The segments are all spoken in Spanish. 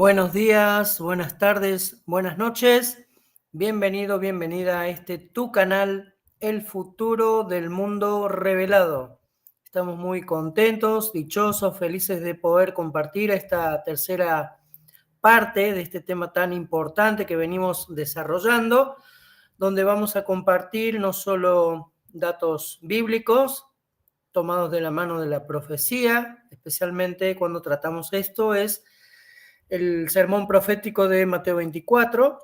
Buenos días, buenas tardes, buenas noches. Bienvenido, bienvenida a tu canal, El Futuro del Mundo Revelado. Estamos muy contentos, dichosos, felices de poder compartir esta tercera parte de este tema tan importante que venimos desarrollando, donde vamos a compartir no solo datos bíblicos tomados de la mano de la profecía, especialmente cuando tratamos esto, es el sermón profético de Mateo 24,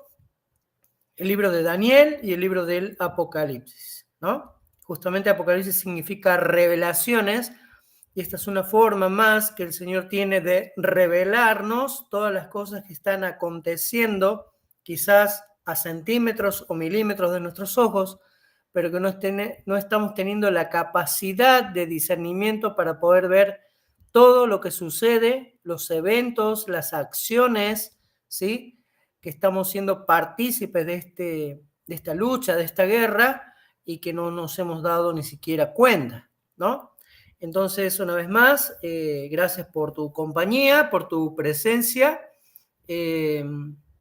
el libro de Daniel y el libro del Apocalipsis, ¿no? Justamente Apocalipsis significa revelaciones, y esta es una forma más que el Señor tiene de revelarnos todas las cosas que están aconteciendo, quizás a centímetros o milímetros de nuestros ojos, pero que no estamos teniendo la capacidad de discernimiento para poder ver todo lo que sucede, los eventos, las acciones, ¿sí?, que estamos siendo partícipes de esta lucha, de esta guerra, y que no nos hemos dado ni siquiera cuenta, ¿no? Entonces, una vez más, gracias por tu compañía, por tu presencia.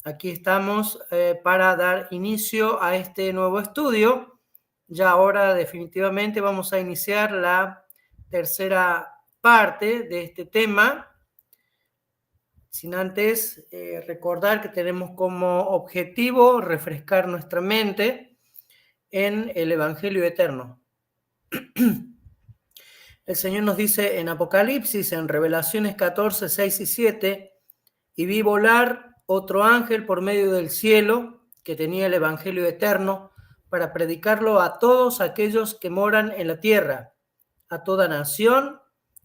Aquí estamos para dar inicio a este nuevo estudio. Ya ahora definitivamente vamos a iniciar la tercera parte de este tema, sin antes recordar que tenemos como objetivo refrescar nuestra mente en el Evangelio eterno. El Señor nos dice en Apocalipsis, en Revelaciones 14, 6 y 7, y vi volar otro ángel por medio del cielo que tenía el Evangelio eterno para predicarlo a todos aquellos que moran en la tierra, a toda nación,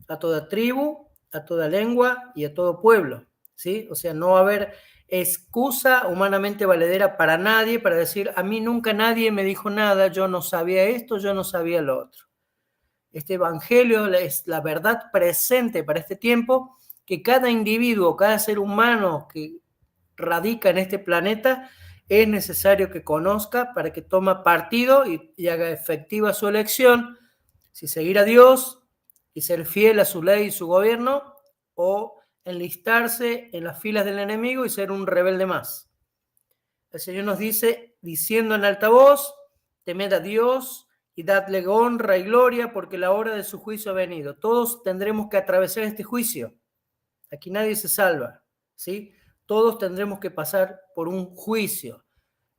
a toda tribu, a toda lengua y a todo pueblo, ¿sí? O sea, no va a haber excusa humanamente valedera para nadie para decir, a mí nunca nadie me dijo nada, yo no sabía esto, yo no sabía lo otro. Este evangelio es la verdad presente para este tiempo que cada individuo, cada ser humano que radica en este planeta es necesario que conozca para que tome partido y haga efectiva su elección, si seguir a Dios y ser fiel a su ley y su gobierno, o enlistarse en las filas del enemigo y ser un rebelde más. El Señor nos dice, diciendo en alta voz, temed a Dios y dadle honra y gloria, porque la hora de su juicio ha venido. Todos tendremos que atravesar este juicio. Aquí nadie se salva, ¿sí? Todos tendremos que pasar por un juicio.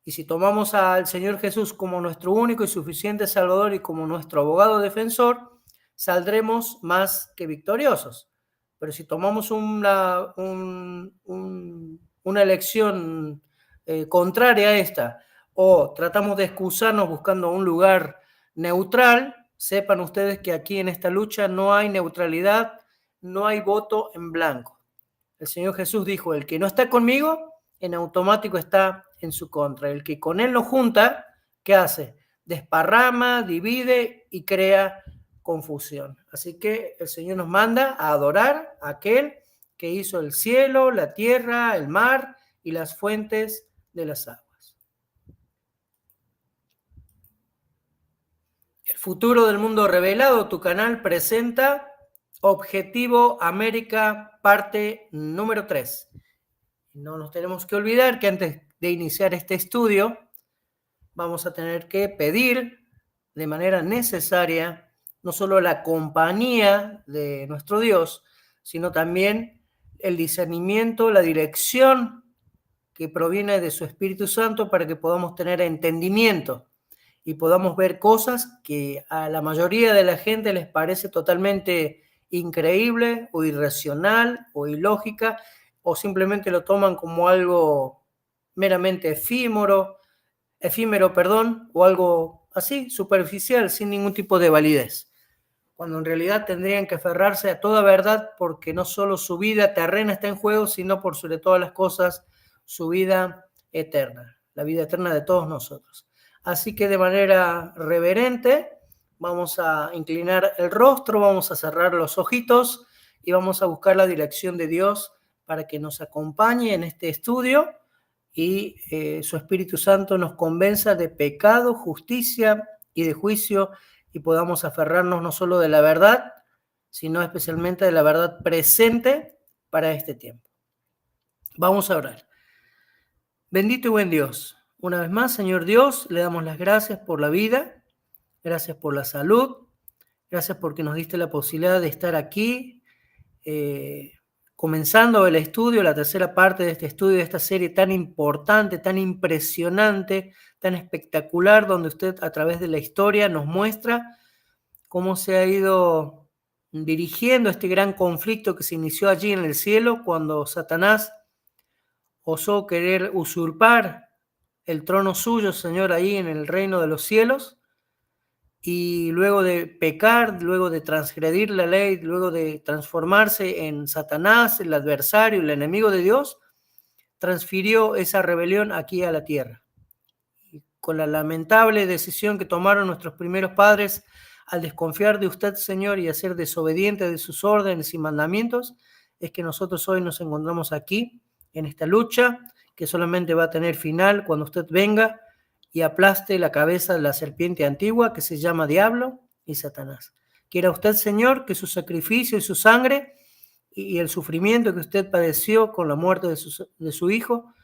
Y si tomamos al Señor Jesús como nuestro único y suficiente Salvador y como nuestro abogado defensor, saldremos más que victoriosos. Pero si tomamos una elección contraria a esta, o tratamos de excusarnos buscando un lugar neutral, sepan ustedes que aquí en esta lucha no hay neutralidad, no hay voto en blanco. El Señor Jesús dijo, el que no está conmigo, en automático está en su contra. El que con él no junta, ¿qué hace? Desparrama, divide y crea confusión. Así que el Señor nos manda a adorar a aquel que hizo el cielo, la tierra, el mar y las fuentes de las aguas. El futuro del mundo revelado, tu canal presenta Objetivo América, parte número 3. No nos tenemos que olvidar que antes de iniciar este estudio vamos a tener que pedir de manera necesaria no solo la compañía de nuestro Dios, sino también el discernimiento, la dirección que proviene de su Espíritu Santo para que podamos tener entendimiento y podamos ver cosas que a la mayoría de la gente les parece totalmente increíble o irracional o ilógica, o simplemente lo toman como algo meramente efímero, o algo así, superficial, sin ningún tipo de validez, cuando en realidad tendrían que aferrarse a toda verdad, porque no solo su vida terrena está en juego, sino por sobre todas las cosas su vida eterna, la vida eterna de todos nosotros. Así que de manera reverente vamos a inclinar el rostro, vamos a cerrar los ojitos y vamos a buscar la dirección de Dios para que nos acompañe en este estudio y su Espíritu Santo nos convenza de pecado, justicia y de juicio, y podamos aferrarnos no solo de la verdad, sino especialmente de la verdad presente para este tiempo. Vamos a orar. Bendito y buen Dios, una vez más, Señor Dios, le damos las gracias por la vida, gracias por la salud, gracias porque nos diste la posibilidad de estar aquí, comenzando el estudio, la tercera parte de este estudio, de esta serie tan importante, tan impresionante, tan espectacular, donde usted a través de la historia nos muestra cómo se ha ido dirigiendo este gran conflicto que se inició allí en el cielo cuando Satanás osó querer usurpar el trono suyo, Señor, ahí en el reino de los cielos, y luego de pecar, luego de transgredir la ley, luego de transformarse en Satanás, el adversario, el enemigo de Dios, transfirió esa rebelión aquí a la tierra. Y con la lamentable decisión que tomaron nuestros primeros padres al desconfiar de usted, Señor, y a ser desobedientes de sus órdenes y mandamientos, es que nosotros hoy nos encontramos aquí, en esta lucha, que solamente va a tener final cuando usted venga y aplaste la cabeza de la serpiente antigua que se llama Diablo y Satanás. Quiera usted, Señor, que su sacrificio y su sangre y el sufrimiento que usted padeció con la muerte de su Hijo,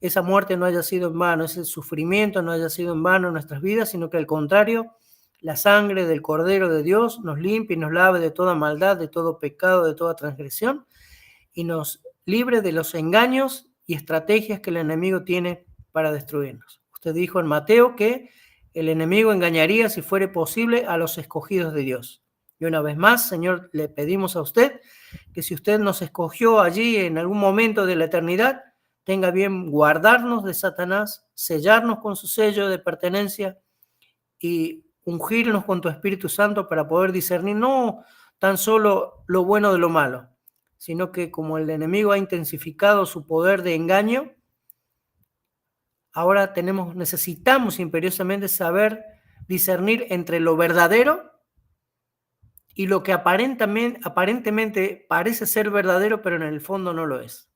esa muerte no haya sido en vano, ese sufrimiento no haya sido en vano en nuestras vidas, sino que al contrario, la sangre del Cordero de Dios nos limpie y nos lave de toda maldad, de todo pecado, de toda transgresión, y nos libre de los engaños y estrategias que el enemigo tiene para destruirnos. Usted dijo en Mateo que el enemigo engañaría, si fuere posible, a los escogidos de Dios. Y una vez más, Señor, le pedimos a usted que si usted nos escogió allí en algún momento de la eternidad, tenga bien guardarnos de Satanás, sellarnos con su sello de pertenencia y ungirnos con tu Espíritu Santo para poder discernir no tan solo lo bueno de lo malo, sino que como el enemigo ha intensificado su poder de engaño, ahora necesitamos imperiosamente saber discernir entre lo verdadero y lo que aparentemente parece ser verdadero, pero en el fondo no lo es.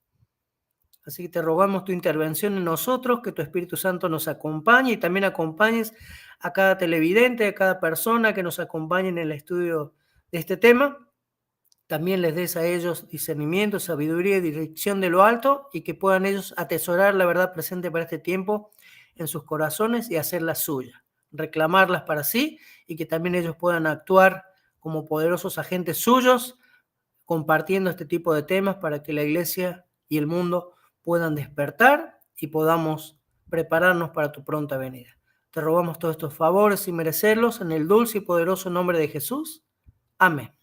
Así que te rogamos tu intervención en nosotros, que tu Espíritu Santo nos acompañe y también acompañes a cada televidente, a cada persona que nos acompañe en el estudio de este tema. También les des a ellos discernimiento, sabiduría y dirección de lo alto, y que puedan ellos atesorar la verdad presente para este tiempo en sus corazones y hacerla suya, reclamarlas para sí, y que también ellos puedan actuar como poderosos agentes suyos, compartiendo este tipo de temas para que la iglesia y el mundo puedan despertar y podamos prepararnos para tu pronta venida. Te rogamos todos estos favores y merecerlos en el dulce y poderoso nombre de Jesús. Amén.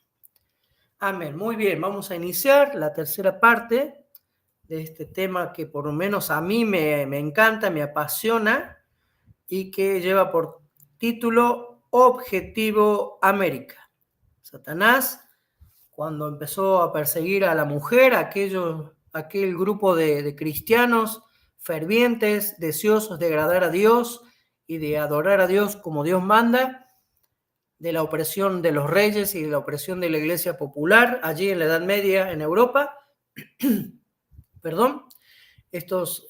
Amén. Muy bien, vamos a iniciar la tercera parte de este tema que por lo menos a mí me encanta, me apasiona y que lleva por título Objetivo América. Satanás, cuando empezó a perseguir a la mujer, aquel grupo de cristianos fervientes, deseosos de agradar a Dios y de adorar a Dios como Dios manda, de la opresión de los reyes y de la opresión de la iglesia popular, allí en la Edad Media en Europa, perdón, estos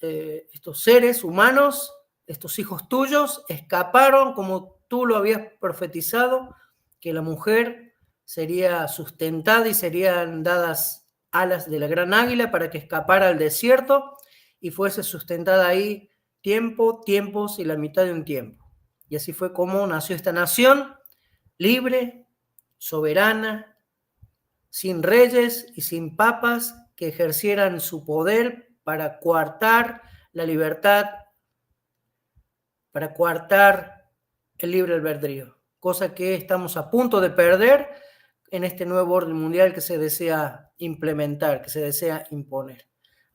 seres humanos, estos hijos tuyos, escaparon como tú lo habías profetizado, que la mujer sería sustentada y serían dadas alas de la gran águila para que escapara al desierto y fuese sustentada ahí tiempos y la mitad de un tiempo. Y así fue como nació esta nación, libre, soberana, sin reyes y sin papas que ejercieran su poder para coartar la libertad, para coartar el libre albedrío, cosa que estamos a punto de perder en este nuevo orden mundial que se desea implementar, que se desea imponer.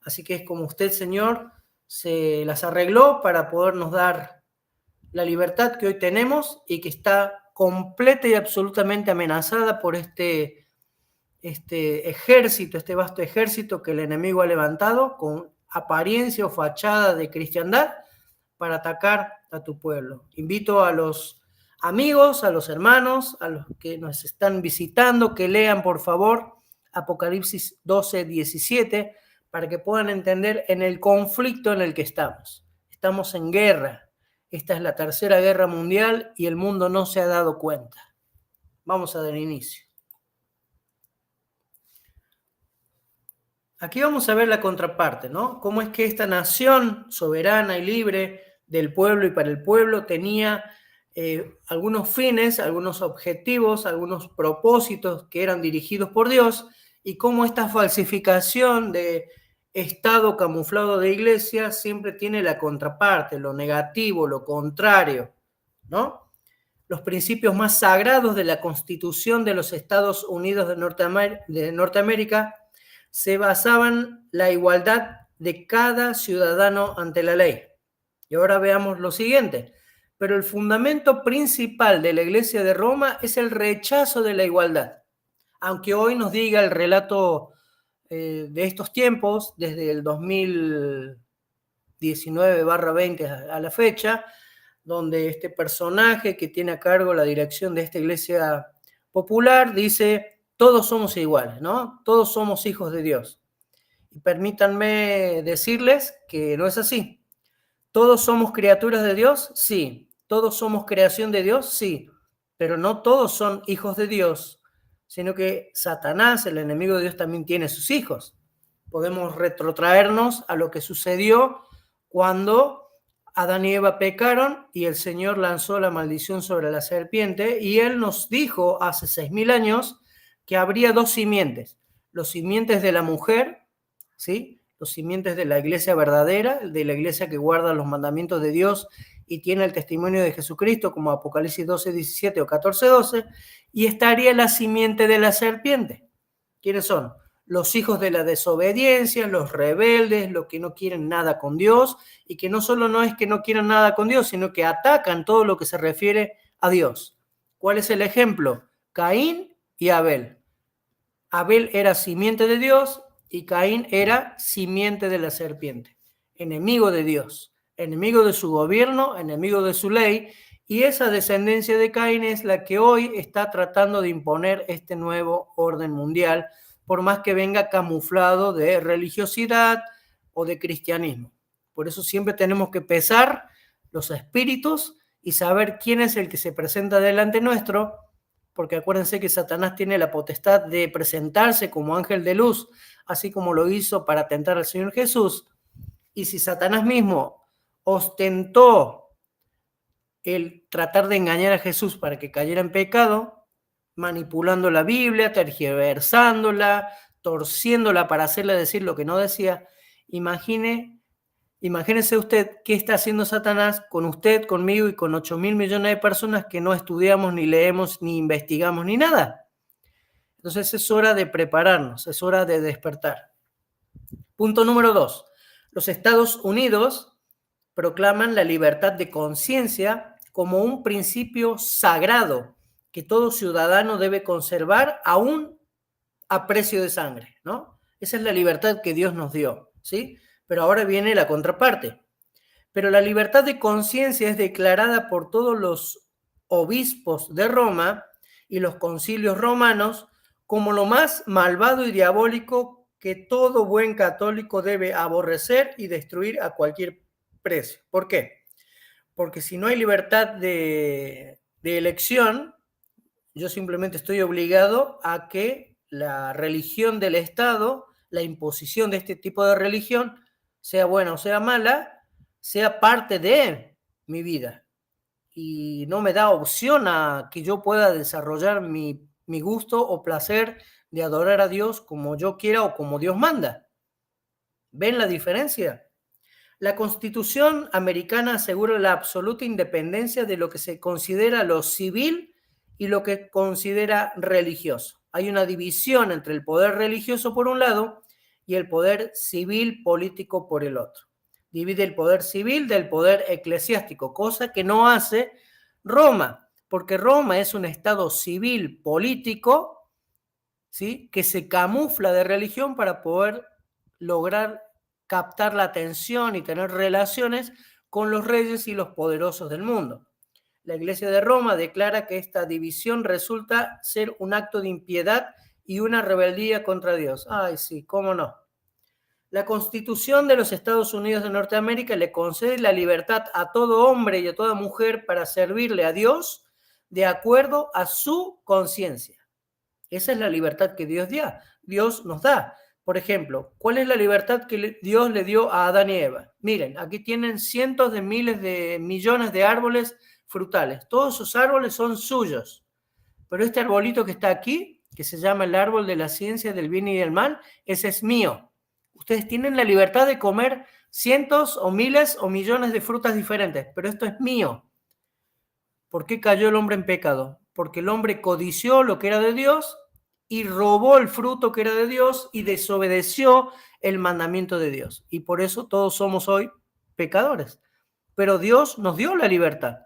Así que es como usted, Señor, se las arregló para podernos dar la libertad que hoy tenemos y que está completa y absolutamente amenazada por este ejército, este vasto ejército que el enemigo ha levantado con apariencia o fachada de cristiandad para atacar a tu pueblo. Invito a los amigos, a los hermanos, a los que nos están visitando, que lean por favor Apocalipsis 12:17 para que puedan entender en el conflicto en el que estamos. Estamos en guerra. Esta es la tercera guerra mundial y el mundo no se ha dado cuenta. Vamos a dar inicio. Aquí vamos a ver la contraparte, ¿no? Cómo es que esta nación soberana y libre del pueblo y para el pueblo tenía algunos fines, algunos objetivos, algunos propósitos que eran dirigidos por Dios, y cómo esta falsificación de estado camuflado de iglesia siempre tiene la contraparte, lo negativo, lo contrario, ¿no? Los principios más sagrados de la Constitución de los Estados Unidos de Norteamérica se basaban en la igualdad de cada ciudadano ante la ley. Y ahora veamos lo siguiente. Pero el fundamento principal de la Iglesia de Roma es el rechazo de la igualdad. Aunque hoy nos diga el relato de estos tiempos, desde el 2019/20 a la fecha, donde este personaje que tiene a cargo la dirección de esta iglesia popular dice, todos somos iguales, ¿no? Todos somos hijos de Dios. Y permítanme decirles que no es así. ¿Todos somos criaturas de Dios? Sí. ¿Todos somos creación de Dios? Sí. Pero no todos son hijos de Dios, sino que Satanás, el enemigo de Dios, también tiene sus hijos. Podemos retrotraernos a lo que sucedió cuando Adán y Eva pecaron y el Señor lanzó la maldición sobre la serpiente, y Él nos dijo hace 6.000 años que habría dos simientes, los simientes de la mujer, ¿sí? Los simientes de la iglesia verdadera, de la iglesia que guarda los mandamientos de Dios y tiene el testimonio de Jesucristo, como Apocalipsis 12:17 o 14:12, y estaría la simiente de la serpiente. ¿Quiénes son? Los hijos de la desobediencia, los rebeldes, los que no quieren nada con Dios, y que no solo no es que no quieran nada con Dios, sino que atacan todo lo que se refiere a Dios. ¿Cuál es el ejemplo? Caín y Abel. Abel era simiente de Dios y Caín era simiente de la serpiente, enemigo de Dios, enemigo de su gobierno, enemigo de su ley, y esa descendencia de Caín es la que hoy está tratando de imponer este nuevo orden mundial, por más que venga camuflado de religiosidad o de cristianismo. Por eso siempre tenemos que pesar los espíritus y saber quién es el que se presenta delante nuestro, porque acuérdense que Satanás tiene la potestad de presentarse como ángel de luz, así como lo hizo para tentar al Señor Jesús. Y si Satanás mismo ostentó el tratar de engañar a Jesús para que cayera en pecado, manipulando la Biblia, tergiversándola, torciéndola para hacerle decir lo que no decía, imagínese usted qué está haciendo Satanás con usted, conmigo y con 8.000 millones de personas que no estudiamos, ni leemos, ni investigamos, ni nada. Entonces es hora de prepararnos, es hora de despertar. Punto número 2. Los Estados Unidos proclaman la libertad de conciencia como un principio sagrado que todo ciudadano debe conservar aún a precio de sangre, ¿no? Esa es la libertad que Dios nos dio, ¿sí? Pero ahora viene la contraparte. Pero la libertad de conciencia es declarada por todos los obispos de Roma y los concilios romanos como lo más malvado y diabólico que todo buen católico debe aborrecer y destruir a cualquier precio. ¿Por qué? Porque si no hay libertad de elección, yo simplemente estoy obligado a que la religión del Estado, la imposición de este tipo de religión, sea buena o sea mala, sea parte de mi vida. Y no me da opción a que yo pueda desarrollar mi gusto o placer de adorar a Dios como yo quiera o como Dios manda. ¿Ven la diferencia? La Constitución americana asegura la absoluta independencia de lo que se considera lo civil y lo que considera religioso. Hay una división entre el poder religioso por un lado y el poder civil político por el otro. Divide el poder civil del poder eclesiástico, cosa que no hace Roma, porque Roma es un estado civil político, ¿sí?, que se camufla de religión para poder lograr captar la atención y tener relaciones con los reyes y los poderosos del mundo. La Iglesia de Roma declara que esta división resulta ser un acto de impiedad y una rebeldía contra Dios. Ay, sí, cómo no. La Constitución de los Estados Unidos de Norteamérica le concede la libertad a todo hombre y a toda mujer para servirle a Dios de acuerdo a su conciencia. Esa es la libertad que Dios nos da. Por ejemplo, ¿cuál es la libertad que Dios le dio a Adán y Eva? Miren, aquí tienen cientos de miles de millones de árboles frutales. Todos esos árboles son suyos. Pero este arbolito que está aquí, que se llama el árbol de la ciencia del bien y del mal, ese es mío. Ustedes tienen la libertad de comer cientos o miles o millones de frutas diferentes, pero esto es mío. ¿Por qué cayó el hombre en pecado? Porque el hombre codició lo que era de Dios y robó el fruto que era de Dios y desobedeció el mandamiento de Dios. Y por eso todos somos hoy pecadores. Pero Dios nos dio la libertad.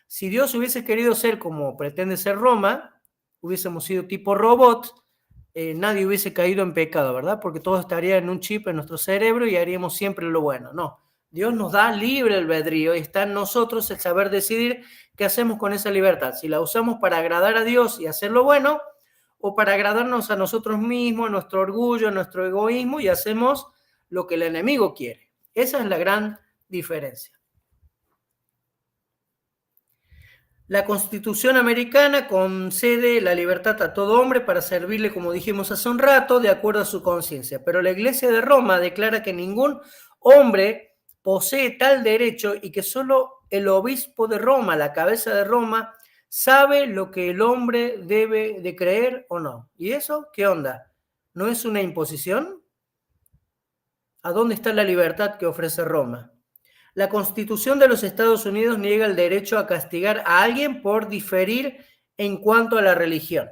Si Dios hubiese querido ser como pretende ser Roma, hubiésemos sido tipo robot, nadie hubiese caído en pecado, ¿verdad? Porque todo estaría en un chip en nuestro cerebro y haríamos siempre lo bueno. No, Dios nos da libre albedrío y está en nosotros el saber decidir qué hacemos con esa libertad. Si la usamos para agradar a Dios y hacer lo bueno, o para agradarnos a nosotros mismos, a nuestro orgullo, a nuestro egoísmo y hacemos lo que el enemigo quiere. Esa es la gran diferencia. La Constitución americana concede la libertad a todo hombre para servirle, como dijimos hace un rato, de acuerdo a su conciencia. Pero la Iglesia de Roma declara que ningún hombre posee tal derecho y que solo el obispo de Roma, la cabeza de Roma, sabe lo que el hombre debe de creer o no. ¿Y eso qué onda? ¿No es una imposición? ¿A dónde está la libertad que ofrece Roma? La Constitución de los Estados Unidos niega el derecho a castigar a alguien por diferir en cuanto a la religión.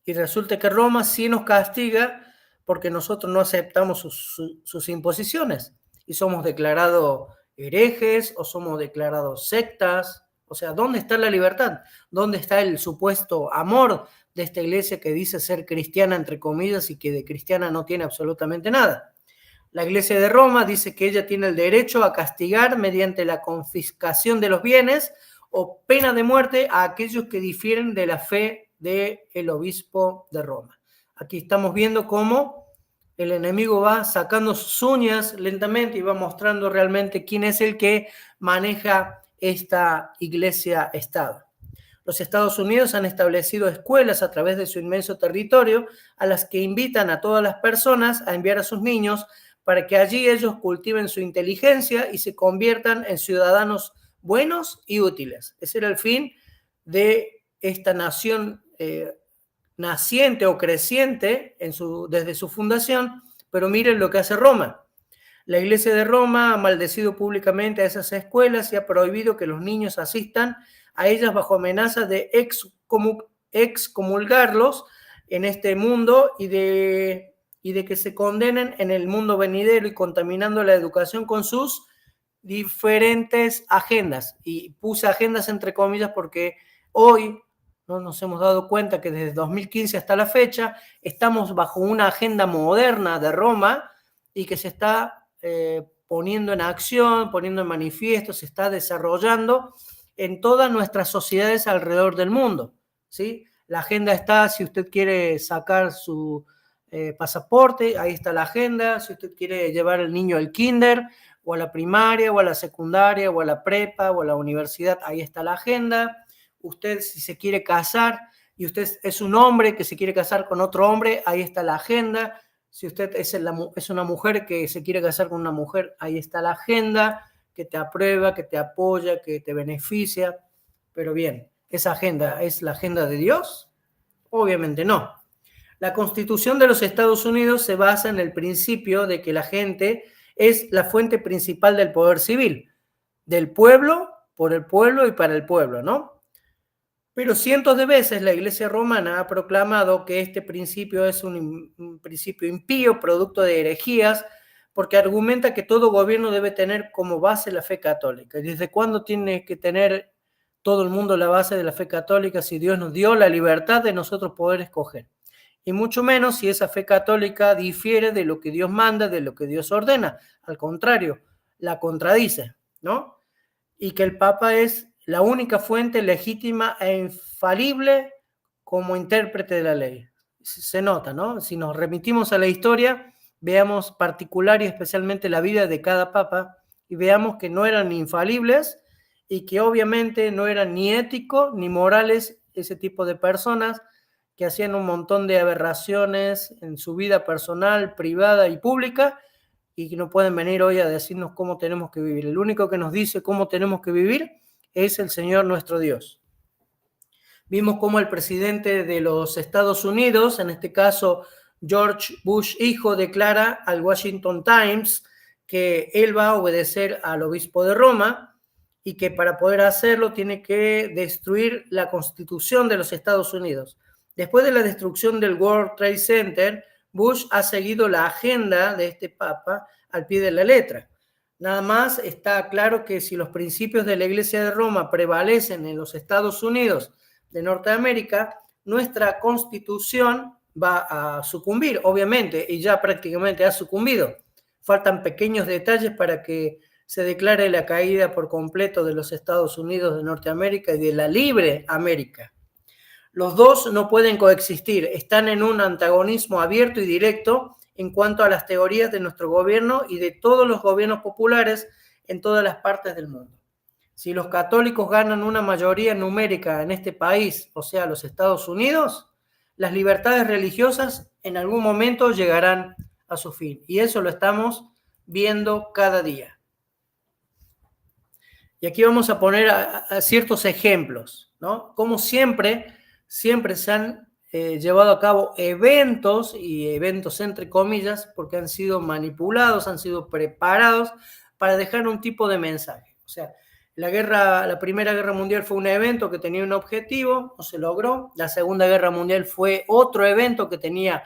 Y resulta que Roma sí nos castiga porque nosotros no aceptamos sus imposiciones y somos declarados herejes o somos declarados sectas. O sea, ¿dónde está la libertad? ¿Dónde está el supuesto amor de esta iglesia que dice ser cristiana, entre comillas, y que de cristiana no tiene absolutamente nada? La Iglesia de Roma dice que ella tiene el derecho a castigar mediante la confiscación de los bienes o pena de muerte a aquellos que difieren de la fe del obispo de Roma. Aquí estamos viendo cómo el enemigo va sacando sus uñas lentamente y va mostrando realmente quién es el que maneja esta iglesia-estado. Los Estados Unidos han establecido escuelas a través de su inmenso territorio a las que invitan a todas las personas a enviar a sus niños para que allí ellos cultiven su inteligencia y se conviertan en ciudadanos buenos y útiles. Ese era el fin de esta nación naciente o creciente desde su fundación, pero miren lo que hace Roma. La Iglesia de Roma ha maldecido públicamente a esas escuelas y ha prohibido que los niños asistan a ellas bajo amenaza de excomulgarlos en este mundo y de que se condenen en el mundo venidero y contaminando la educación con sus diferentes agendas. Y puse agendas entre comillas porque hoy no nos hemos dado cuenta que desde 2015 hasta la fecha estamos bajo una agenda moderna de Roma y que se está poniendo en acción, poniendo en manifiesto, se está desarrollando en todas nuestras sociedades alrededor del mundo, ¿sí? La agenda está, si usted quiere sacar su pasaporte, ahí está la agenda. Si usted quiere llevar al niño al kinder, o a la primaria, o a la secundaria, o a la prepa, o a la universidad, ahí está la agenda. Usted, si se quiere casar, y usted es un hombre que se quiere casar con otro hombre, ahí está la agenda. Si usted es una mujer que se quiere casar con una mujer, ahí está la agenda que te aprueba, que te apoya, que te beneficia. Pero bien, ¿esa agenda es la agenda de Dios? Obviamente no. La Constitución de los Estados Unidos se basa en el principio de que la gente es la fuente principal del poder civil, del pueblo, por el pueblo y para el pueblo, ¿no? Pero cientos de veces la Iglesia romana ha proclamado que este principio es un principio impío, producto de herejías, porque argumenta que todo gobierno debe tener como base la fe católica. ¿Y desde cuándo tiene que tener todo el mundo la base de la fe católica si Dios nos dio la libertad de nosotros poder escoger? Y mucho menos si esa fe católica difiere de lo que Dios manda, de lo que Dios ordena. Al contrario, la contradice, ¿no? Y que el Papa es la única fuente legítima e infalible como intérprete de la ley. Se nota, ¿no? Si nos remitimos a la historia, veamos particular y especialmente la vida de cada papa y veamos que no eran infalibles y que obviamente no eran ni éticos ni morales ese tipo de personas que hacían un montón de aberraciones en su vida personal, privada y pública, y que no pueden venir hoy a decirnos cómo tenemos que vivir. El único que nos dice cómo tenemos que vivir es el Señor nuestro Dios. Vimos cómo el presidente de los Estados Unidos, en este caso George Bush hijo, declara al Washington Times que él va a obedecer al obispo de Roma y que para poder hacerlo tiene que destruir la Constitución de los Estados Unidos. Después de la destrucción del World Trade Center, Bush ha seguido la agenda de este papa al pie de la letra. Nada más está claro que si los principios de la Iglesia de Roma prevalecen en los Estados Unidos de Norteamérica, nuestra Constitución va a sucumbir, obviamente, y ya prácticamente ha sucumbido. Faltan pequeños detalles para que se declare la caída por completo de los Estados Unidos de Norteamérica y de la libre América. Los dos no pueden coexistir, están en un antagonismo abierto y directo en cuanto a las teorías de nuestro gobierno y de todos los gobiernos populares en todas las partes del mundo. Si los católicos ganan una mayoría numérica en este país, o sea, los Estados Unidos, las libertades religiosas en algún momento llegarán a su fin. Y eso lo estamos viendo cada día. Y aquí vamos a poner a ciertos ejemplos, ¿no? Como siempre se han llevado a cabo eventos, y eventos entre comillas, porque han sido manipulados, han sido preparados para dejar un tipo de mensaje. O sea, la Primera Guerra Mundial fue un evento que tenía un objetivo, no se logró. La Segunda Guerra Mundial fue otro evento que tenía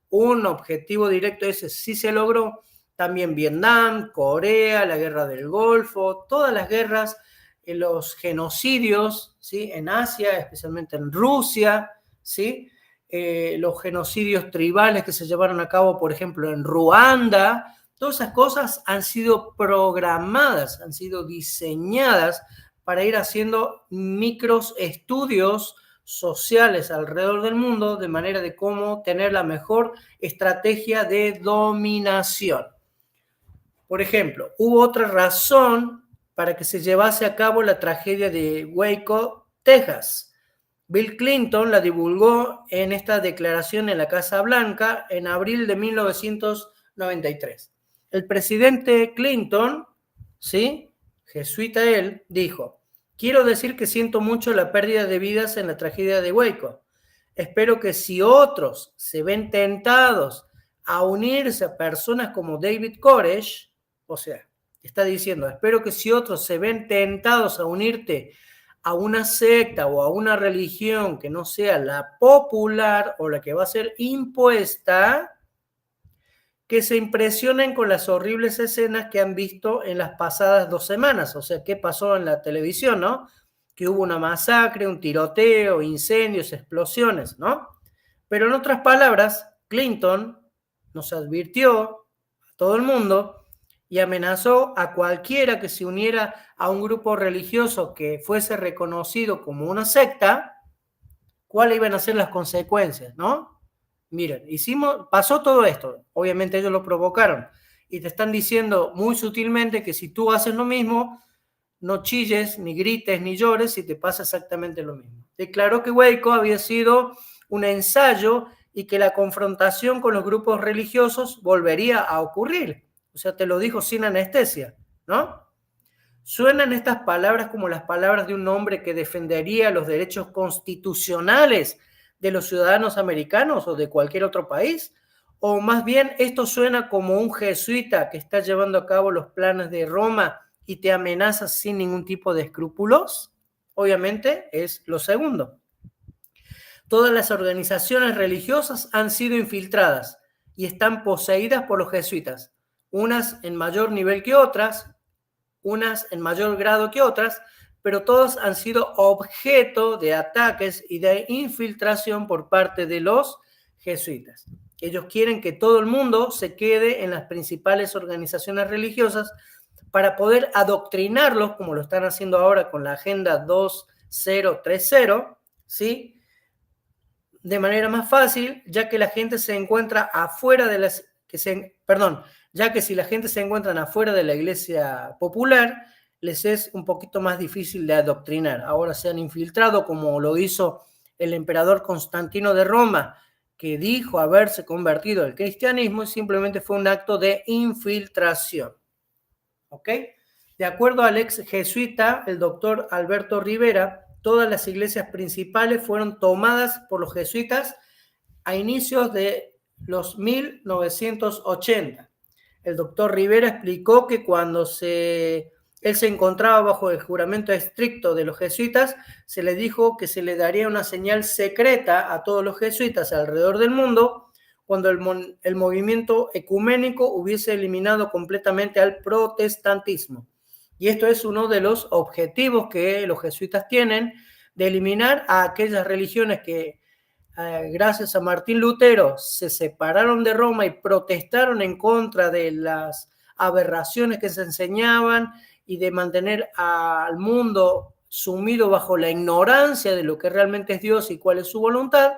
un objetivo directo, ese sí se logró. También Vietnam, Corea, la Guerra del Golfo, todas las guerras, los genocidios, ¿sí? En Asia, especialmente en Rusia, ¿sí? Los genocidios tribales que se llevaron a cabo, por ejemplo, en Ruanda. Todas esas cosas han sido programadas, han sido diseñadas para ir haciendo micros estudios sociales alrededor del mundo, de manera de cómo tener la mejor estrategia de dominación. Por ejemplo, hubo otra razón para que se llevase a cabo la tragedia de Waco, Texas. Bill Clinton la divulgó en esta declaración en la Casa Blanca en abril de 1993. El presidente Clinton, ¿sí?, jesuita él, dijo: quiero decir que siento mucho la pérdida de vidas en la tragedia de Waco. Espero que si otros se ven tentados a unirse a personas como David Koresh, o sea, está diciendo, espero que si otros se ven tentados a unirte a una secta o a una religión que no sea la popular o la que va a ser impuesta, que se impresionen con las horribles escenas que han visto en las pasadas 2 semanas. O sea, ¿qué pasó en la televisión, no? Que hubo una masacre, un tiroteo, incendios, explosiones, ¿no? Pero en otras palabras, Clinton nos advirtió a todo el mundo y amenazó a cualquiera que se uniera a un grupo religioso que fuese reconocido como una secta, cuáles iban a ser las consecuencias, ¿no? Miren, pasó todo esto, obviamente ellos lo provocaron, y te están diciendo muy sutilmente que si tú haces lo mismo, no chilles, ni grites, ni llores, y te pasa exactamente lo mismo. Declaró que Waco había sido un ensayo y que la confrontación con los grupos religiosos volvería a ocurrir. O sea, te lo dijo sin anestesia, ¿no? ¿Suenan estas palabras como las palabras de un hombre que defendería los derechos constitucionales de los ciudadanos americanos o de cualquier otro país? ¿O más bien esto suena como un jesuita que está llevando a cabo los planes de Roma y te amenaza sin ningún tipo de escrúpulos? Obviamente es lo segundo. Todas las organizaciones religiosas han sido infiltradas y están poseídas por los jesuitas, unas en mayor nivel que otras, unas en mayor grado que otras, pero todas han sido objeto de ataques y de infiltración por parte de los jesuitas. Ellos quieren que todo el mundo se quede en las principales organizaciones religiosas para poder adoctrinarlos, como lo están haciendo ahora con la Agenda 2030, ¿sí?, de manera más fácil, ya que la gente se encuentra afuera de las... ya que si la gente se encuentra afuera de la iglesia popular, les es un poquito más difícil de adoctrinar. Ahora se han infiltrado, como lo hizo el emperador Constantino de Roma, que dijo haberse convertido al cristianismo, simplemente fue un acto de infiltración. ¿Ok? De acuerdo al ex jesuita, el doctor Alberto Rivera, todas las iglesias principales fueron tomadas por los jesuitas a inicios de los 1980. El doctor Rivera explicó que cuando él se encontraba bajo el juramento estricto de los jesuitas, se le dijo que se le daría una señal secreta a todos los jesuitas alrededor del mundo cuando el movimiento ecuménico hubiese eliminado completamente al protestantismo. Y esto es uno de los objetivos que los jesuitas tienen, de eliminar a aquellas religiones que gracias a Martín Lutero se separaron de Roma y protestaron en contra de las aberraciones que se enseñaban y de mantener al mundo sumido bajo la ignorancia de lo que realmente es Dios y cuál es su voluntad,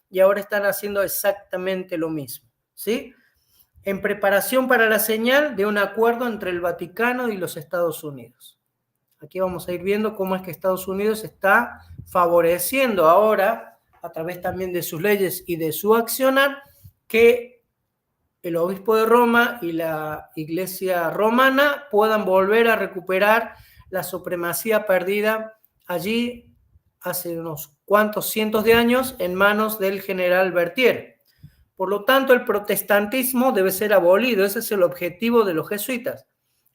y ahora están haciendo exactamente lo mismo, ¿sí? En preparación para la señal de un acuerdo entre el Vaticano y los Estados Unidos. Aquí vamos a ir viendo cómo es que Estados Unidos está favoreciendo ahora, a través también de sus leyes y de su accionar, que el obispo de Roma y la iglesia romana puedan volver a recuperar la supremacía perdida allí hace unos cuantos cientos de años en manos del general Berthier. Por lo tanto, el protestantismo debe ser abolido. Ese es el objetivo de los jesuitas.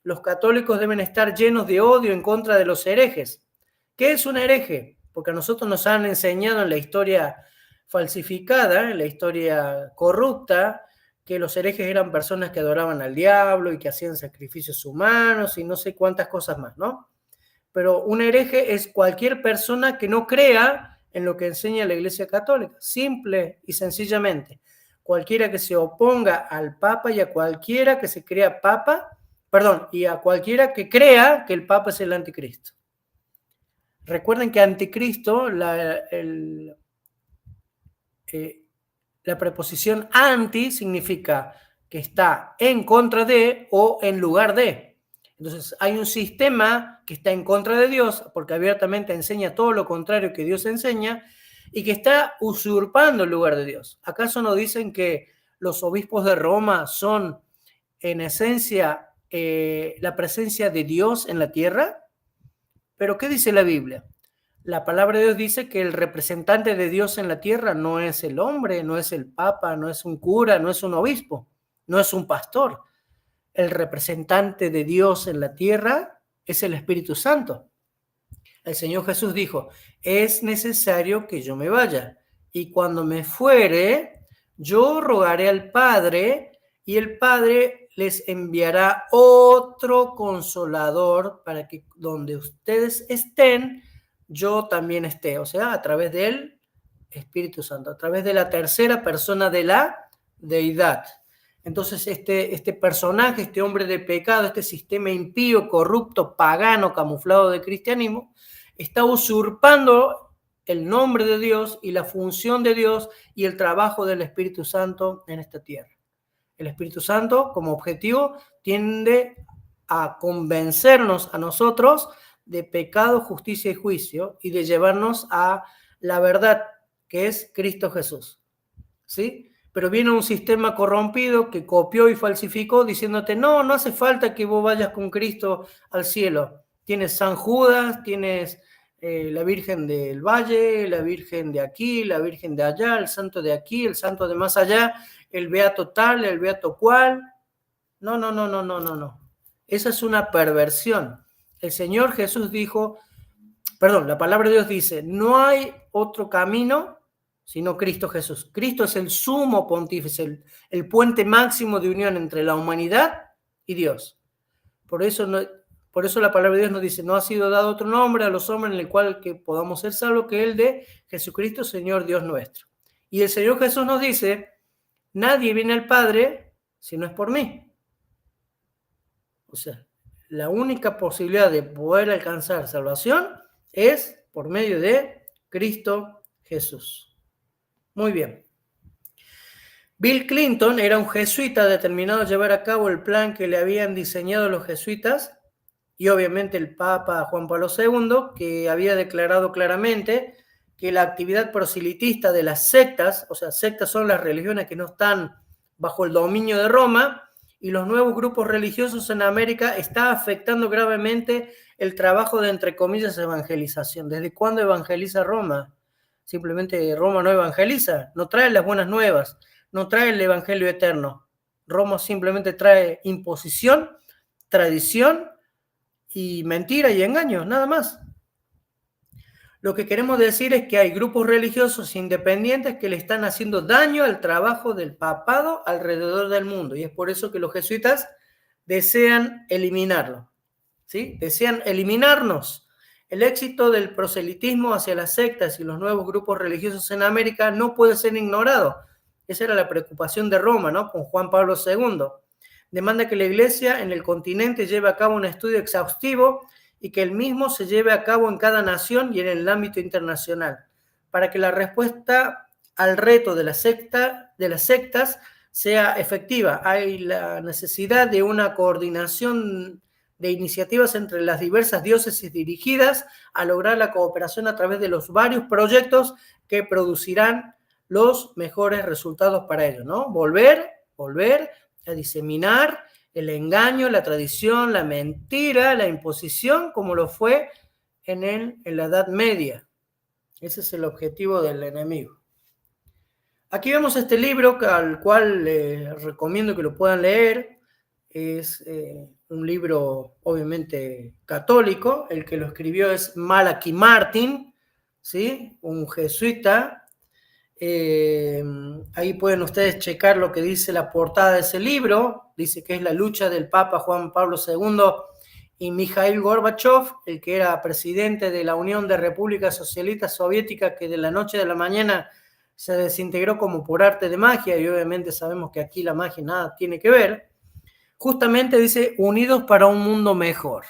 Los católicos deben estar llenos de odio en contra de los herejes. ¿Qué es un hereje? Porque a nosotros nos han enseñado en la historia falsificada, en la historia corrupta, que los herejes eran personas que adoraban al diablo y que hacían sacrificios humanos y no sé cuántas cosas más, ¿no? Pero un hereje es cualquier persona que no crea en lo que enseña la Iglesia Católica, simple y sencillamente. Cualquiera que se oponga al Papa y a cualquiera que se crea Papa, y a cualquiera que crea que el Papa es el anticristo. Recuerden que anticristo, la preposición anti significa que está en contra de o en lugar de. Entonces hay un sistema que está en contra de Dios, porque abiertamente enseña todo lo contrario que Dios enseña, y que está usurpando el lugar de Dios. ¿Acaso no dicen que los obispos de Roma son en esencia la presencia de Dios en la tierra? ¿Pero qué dice la Biblia? La palabra de Dios dice que el representante de Dios en la tierra no es el hombre, no es el papa, no es un cura, no es un obispo, no es un pastor. El representante de Dios en la tierra es el Espíritu Santo. El Señor Jesús dijo, es necesario que yo me vaya, y cuando me fuere, yo rogaré al Padre, y el Padre les enviará otro consolador para que donde ustedes estén, yo también esté. O sea, a través del Espíritu Santo, a través de la tercera persona de la deidad. Entonces este personaje, este hombre de pecado, este sistema impío, corrupto, pagano, camuflado de cristianismo, está usurpando el nombre de Dios y la función de Dios y el trabajo del Espíritu Santo en esta tierra. El Espíritu Santo, como objetivo, tiende a convencernos a nosotros de pecado, justicia y juicio, y de llevarnos a la verdad, que es Cristo Jesús. ¿Sí? Pero viene un sistema corrompido que copió y falsificó diciéndote, no hace falta que vos vayas con Cristo al cielo. Tienes San Judas, tienes la Virgen del Valle, la Virgen de aquí, la Virgen de allá, el santo de aquí, el santo de más allá, el beato tal, el beato cual. No. Esa es una perversión. El Señor Jesús dijo, la palabra de Dios dice, no hay otro camino sino Cristo Jesús. Cristo es el sumo pontífice, el puente máximo de unión entre la humanidad y Dios. Por eso la palabra de Dios nos dice, no ha sido dado otro nombre a los hombres en el cual que podamos ser salvos que el de Jesucristo, Señor Dios nuestro. Y el Señor Jesús nos dice, nadie viene al Padre si no es por mí. O sea, la única posibilidad de poder alcanzar salvación es por medio de Cristo Jesús. Muy bien. Bill Clinton era un jesuita determinado a llevar a cabo el plan que le habían diseñado los jesuitas, y obviamente el Papa Juan Pablo II, que había declarado claramente que la actividad proselitista de las sectas, o sea, sectas son las religiones que no están bajo el dominio de Roma, y los nuevos grupos religiosos en América está afectando gravemente el trabajo de, entre comillas, evangelización. ¿Desde cuándo evangeliza Roma? Simplemente Roma no evangeliza, no trae las buenas nuevas, no trae el evangelio eterno. Roma simplemente trae imposición, tradición y mentira y engaños, nada más. Lo que queremos decir es que hay grupos religiosos independientes que le están haciendo daño al trabajo del papado alrededor del mundo, y es por eso que los jesuitas desean eliminarlo, ¿sí? Desean eliminarnos. El éxito del proselitismo hacia las sectas y los nuevos grupos religiosos en América no puede ser ignorado. Esa era la preocupación de Roma, ¿no? Con Juan Pablo II. Demanda que la Iglesia en el continente lleve a cabo un estudio exhaustivo y que el mismo se lleve a cabo en cada nación y en el ámbito internacional, para que la respuesta al reto de las sectas sea efectiva. Hay la necesidad de una coordinación de iniciativas entre las diversas diócesis dirigidas a lograr la cooperación a través de los varios proyectos que producirán los mejores resultados para ello, ¿no? Volver a diseminar el engaño, la tradición, la mentira, la imposición, como lo fue en la Edad Media. Ese es el objetivo del enemigo. Aquí vemos este libro al cual les recomiendo que lo puedan leer. Es un libro obviamente católico. El que lo escribió es Malachi Martin, ¿sí? Un jesuita. Ahí pueden ustedes checar lo que dice la portada de ese libro. Dice que es la lucha del Papa Juan Pablo II y Mikhail Gorbachev, el que era presidente de la Unión de Repúblicas Socialistas Soviéticas, que de la noche a la mañana se desintegró como por arte de magia, y obviamente sabemos que aquí la magia nada tiene que ver. Justamente dice, unidos para un mundo mejor.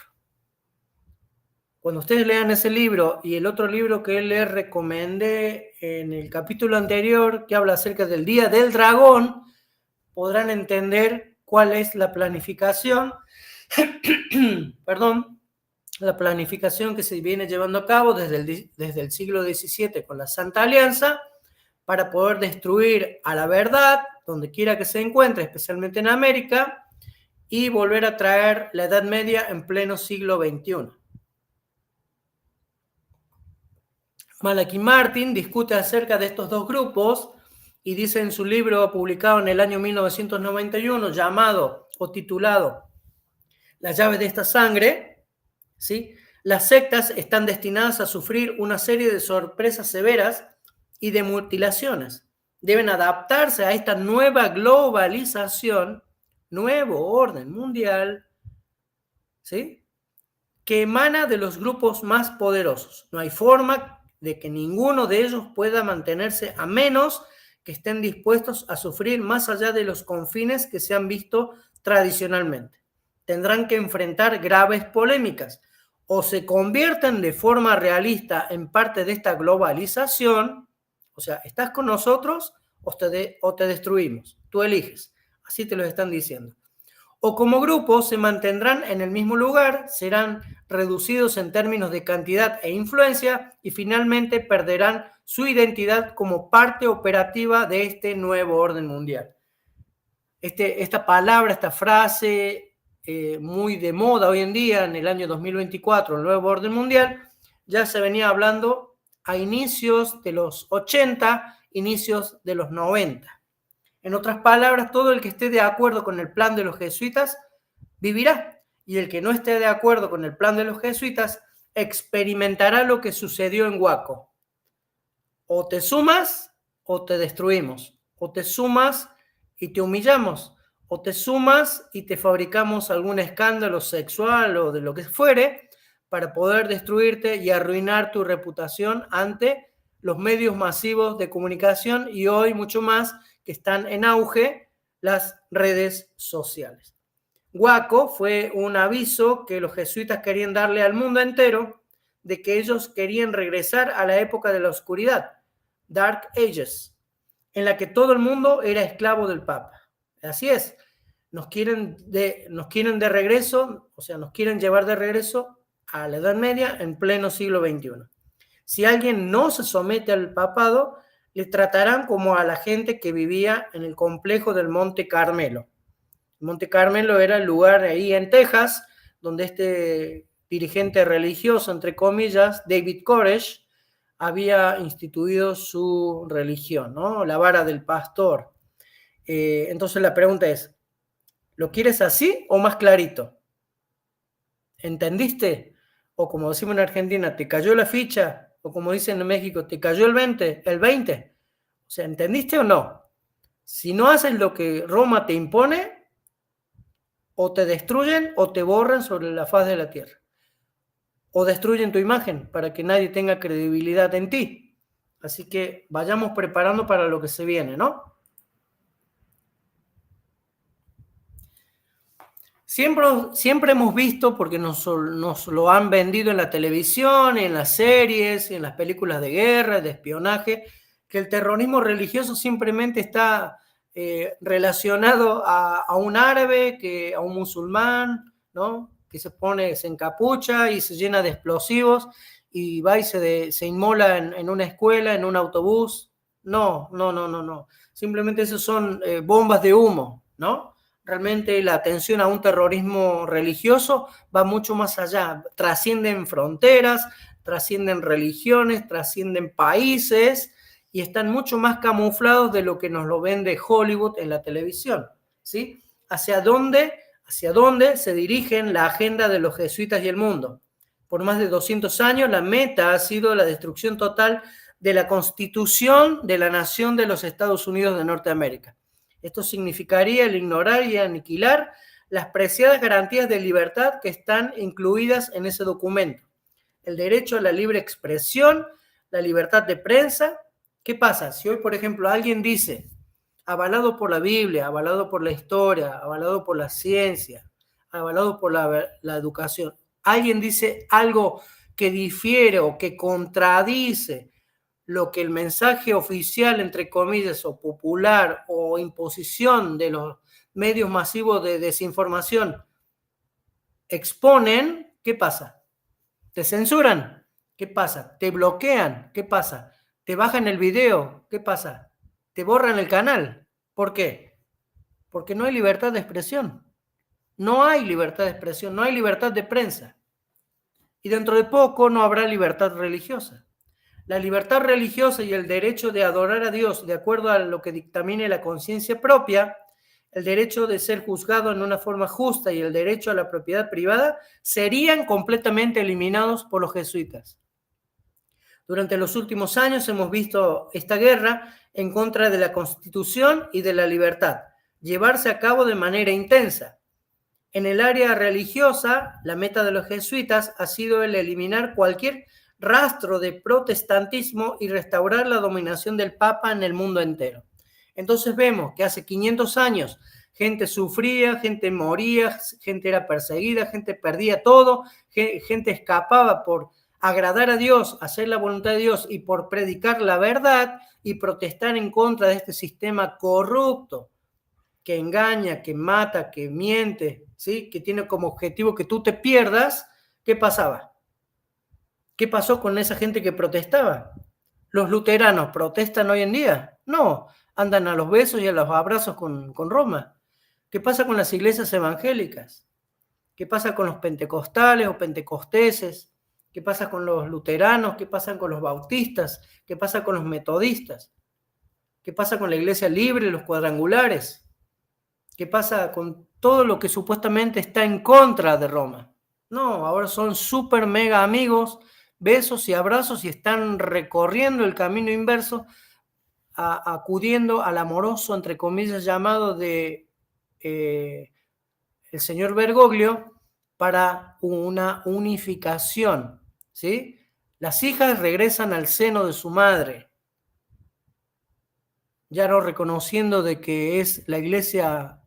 Cuando ustedes lean ese libro y el otro libro que les recomendé en el capítulo anterior, que habla acerca del Día del Dragón, podrán entender cuál es la planificación, la planificación que se viene llevando a cabo desde el siglo XVII con la Santa Alianza, para poder destruir a la verdad, donde quiera que se encuentre, especialmente en América, y volver a traer la Edad Media en pleno siglo XXI. Malachi Martin discute acerca de estos dos grupos y dice en su libro publicado en el año 1991, llamado o titulado Las llaves de esta sangre, ¿sí? Las sectas están destinadas a sufrir una serie de sorpresas severas y de mutilaciones. Deben adaptarse a esta nueva globalización, nuevo orden mundial, ¿sí? Que emana de los grupos más poderosos. No hay forma de que ninguno de ellos pueda mantenerse a menos que estén dispuestos a sufrir más allá de los confines que se han visto tradicionalmente. Tendrán que enfrentar graves polémicas. O se convierten de forma realista en parte de esta globalización, o sea, estás con nosotros o te destruimos. Tú eliges. Así te lo están diciendo. O como grupo se mantendrán en el mismo lugar, serán reducidos en términos de cantidad e influencia y finalmente perderán su identidad como parte operativa de este nuevo orden mundial. Esta palabra, esta frase muy de moda hoy en día, en el año 2024, el nuevo orden mundial, ya se venía hablando a inicios de los 80, inicios de los 90. En otras palabras, todo el que esté de acuerdo con el plan de los jesuitas vivirá, y el que no esté de acuerdo con el plan de los jesuitas experimentará lo que sucedió en Waco. O te sumas o te destruimos, o te sumas y te humillamos, o te sumas y te fabricamos algún escándalo sexual o de lo que fuere para poder destruirte y arruinar tu reputación ante los medios masivos de comunicación, y hoy mucho más que están en auge, las redes sociales. Waco fue un aviso que los jesuitas querían darle al mundo entero de que ellos querían regresar a la época de la oscuridad, Dark Ages, en la que todo el mundo era esclavo del Papa. Así es, nos quieren de regreso, o sea, nos quieren llevar de regreso a la Edad Media en pleno siglo XXI. Si alguien no se somete al papado, le tratarán como a la gente que vivía en el complejo del Monte Carmelo. El Monte Carmelo era el lugar ahí en Texas donde este dirigente religioso, entre comillas, David Koresh, había instituido su religión, ¿no? La vara del pastor. Entonces la pregunta es, ¿lo quieres así o más clarito? ¿Entendiste? O como decimos en Argentina, ¿te cayó la ficha? O como dicen en México, ¿te cayó el 20? ¿El 20? O sea, ¿entendiste o no? Si no haces lo que Roma te impone, o te destruyen o te borran sobre la faz de la tierra. O destruyen tu imagen para que nadie tenga credibilidad en ti. Así que vayamos preparando para lo que se viene, ¿no? Siempre hemos visto, porque nos lo han vendido en la televisión, en las series, en las películas de guerra, de espionaje, que el terrorismo religioso simplemente está relacionado a un árabe, a un musulmán, ¿no? Que se encapucha y se llena de explosivos y va y se inmola en una escuela, en un autobús. No. Simplemente esos son bombas de humo, ¿no? Realmente la atención a un terrorismo religioso va mucho más allá, trascienden fronteras, trascienden religiones, trascienden países y están mucho más camuflados de lo que nos lo vende Hollywood en la televisión, ¿sí? ¿Hacia dónde se dirigen la agenda de los jesuitas y el mundo? Por más de 200 años la meta ha sido la destrucción total de la Constitución de la Nación de los Estados Unidos de Norteamérica. Esto significaría el ignorar y aniquilar las preciadas garantías de libertad que están incluidas en ese documento. El derecho a la libre expresión, la libertad de prensa. ¿Qué pasa? Si hoy, por ejemplo, alguien dice, avalado por la Biblia, avalado por la historia, avalado por la ciencia, avalado por la educación, alguien dice algo que difiere o que contradice lo que el mensaje oficial, entre comillas, o popular o imposición de los medios masivos de desinformación exponen, ¿qué pasa? ¿Te censuran? ¿Qué pasa? ¿Te bloquean? ¿Qué pasa? ¿Te bajan el video? ¿Qué pasa? ¿Te borran el canal? ¿Por qué? Porque no hay libertad de expresión. No hay libertad de expresión, no hay libertad de prensa. Y dentro de poco no habrá libertad religiosa. La libertad religiosa y el derecho de adorar a Dios de acuerdo a lo que dictamine la conciencia propia, el derecho de ser juzgado en una forma justa y el derecho a la propiedad privada serían completamente eliminados por los jesuitas. Durante los últimos años hemos visto esta guerra en contra de la Constitución y de la libertad llevarse a cabo de manera intensa. En el área religiosa, la meta de los jesuitas ha sido el eliminar cualquier rastro de protestantismo y restaurar la dominación del Papa en el mundo entero. Entonces vemos que hace 500 años gente sufría, gente moría, gente era perseguida, gente perdía todo, gente escapaba por agradar a Dios, hacer la voluntad de Dios y por predicar la verdad y protestar en contra de este sistema corrupto que engaña, que mata, que miente, ¿sí? Que tiene como objetivo que tú te pierdas. ¿Qué pasaba? ¿Qué pasó con esa gente que protestaba? ¿Los luteranos protestan hoy en día? No, andan a los besos y a los abrazos con Roma. ¿Qué pasa con las iglesias evangélicas? ¿Qué pasa con los pentecostales o pentecosteses? ¿Qué pasa con los luteranos? ¿Qué pasa con los bautistas? ¿Qué pasa con los metodistas? ¿Qué pasa con la iglesia libre, los cuadrangulares? ¿Qué pasa con todo lo que supuestamente está en contra de Roma? No, ahora son súper mega amigos, besos y abrazos y están recorriendo el camino inverso, acudiendo al amoroso, entre comillas, llamado de el señor Bergoglio para una unificación, ¿sí? Las hijas regresan al seno de su madre, ya no reconociendo de que es la iglesia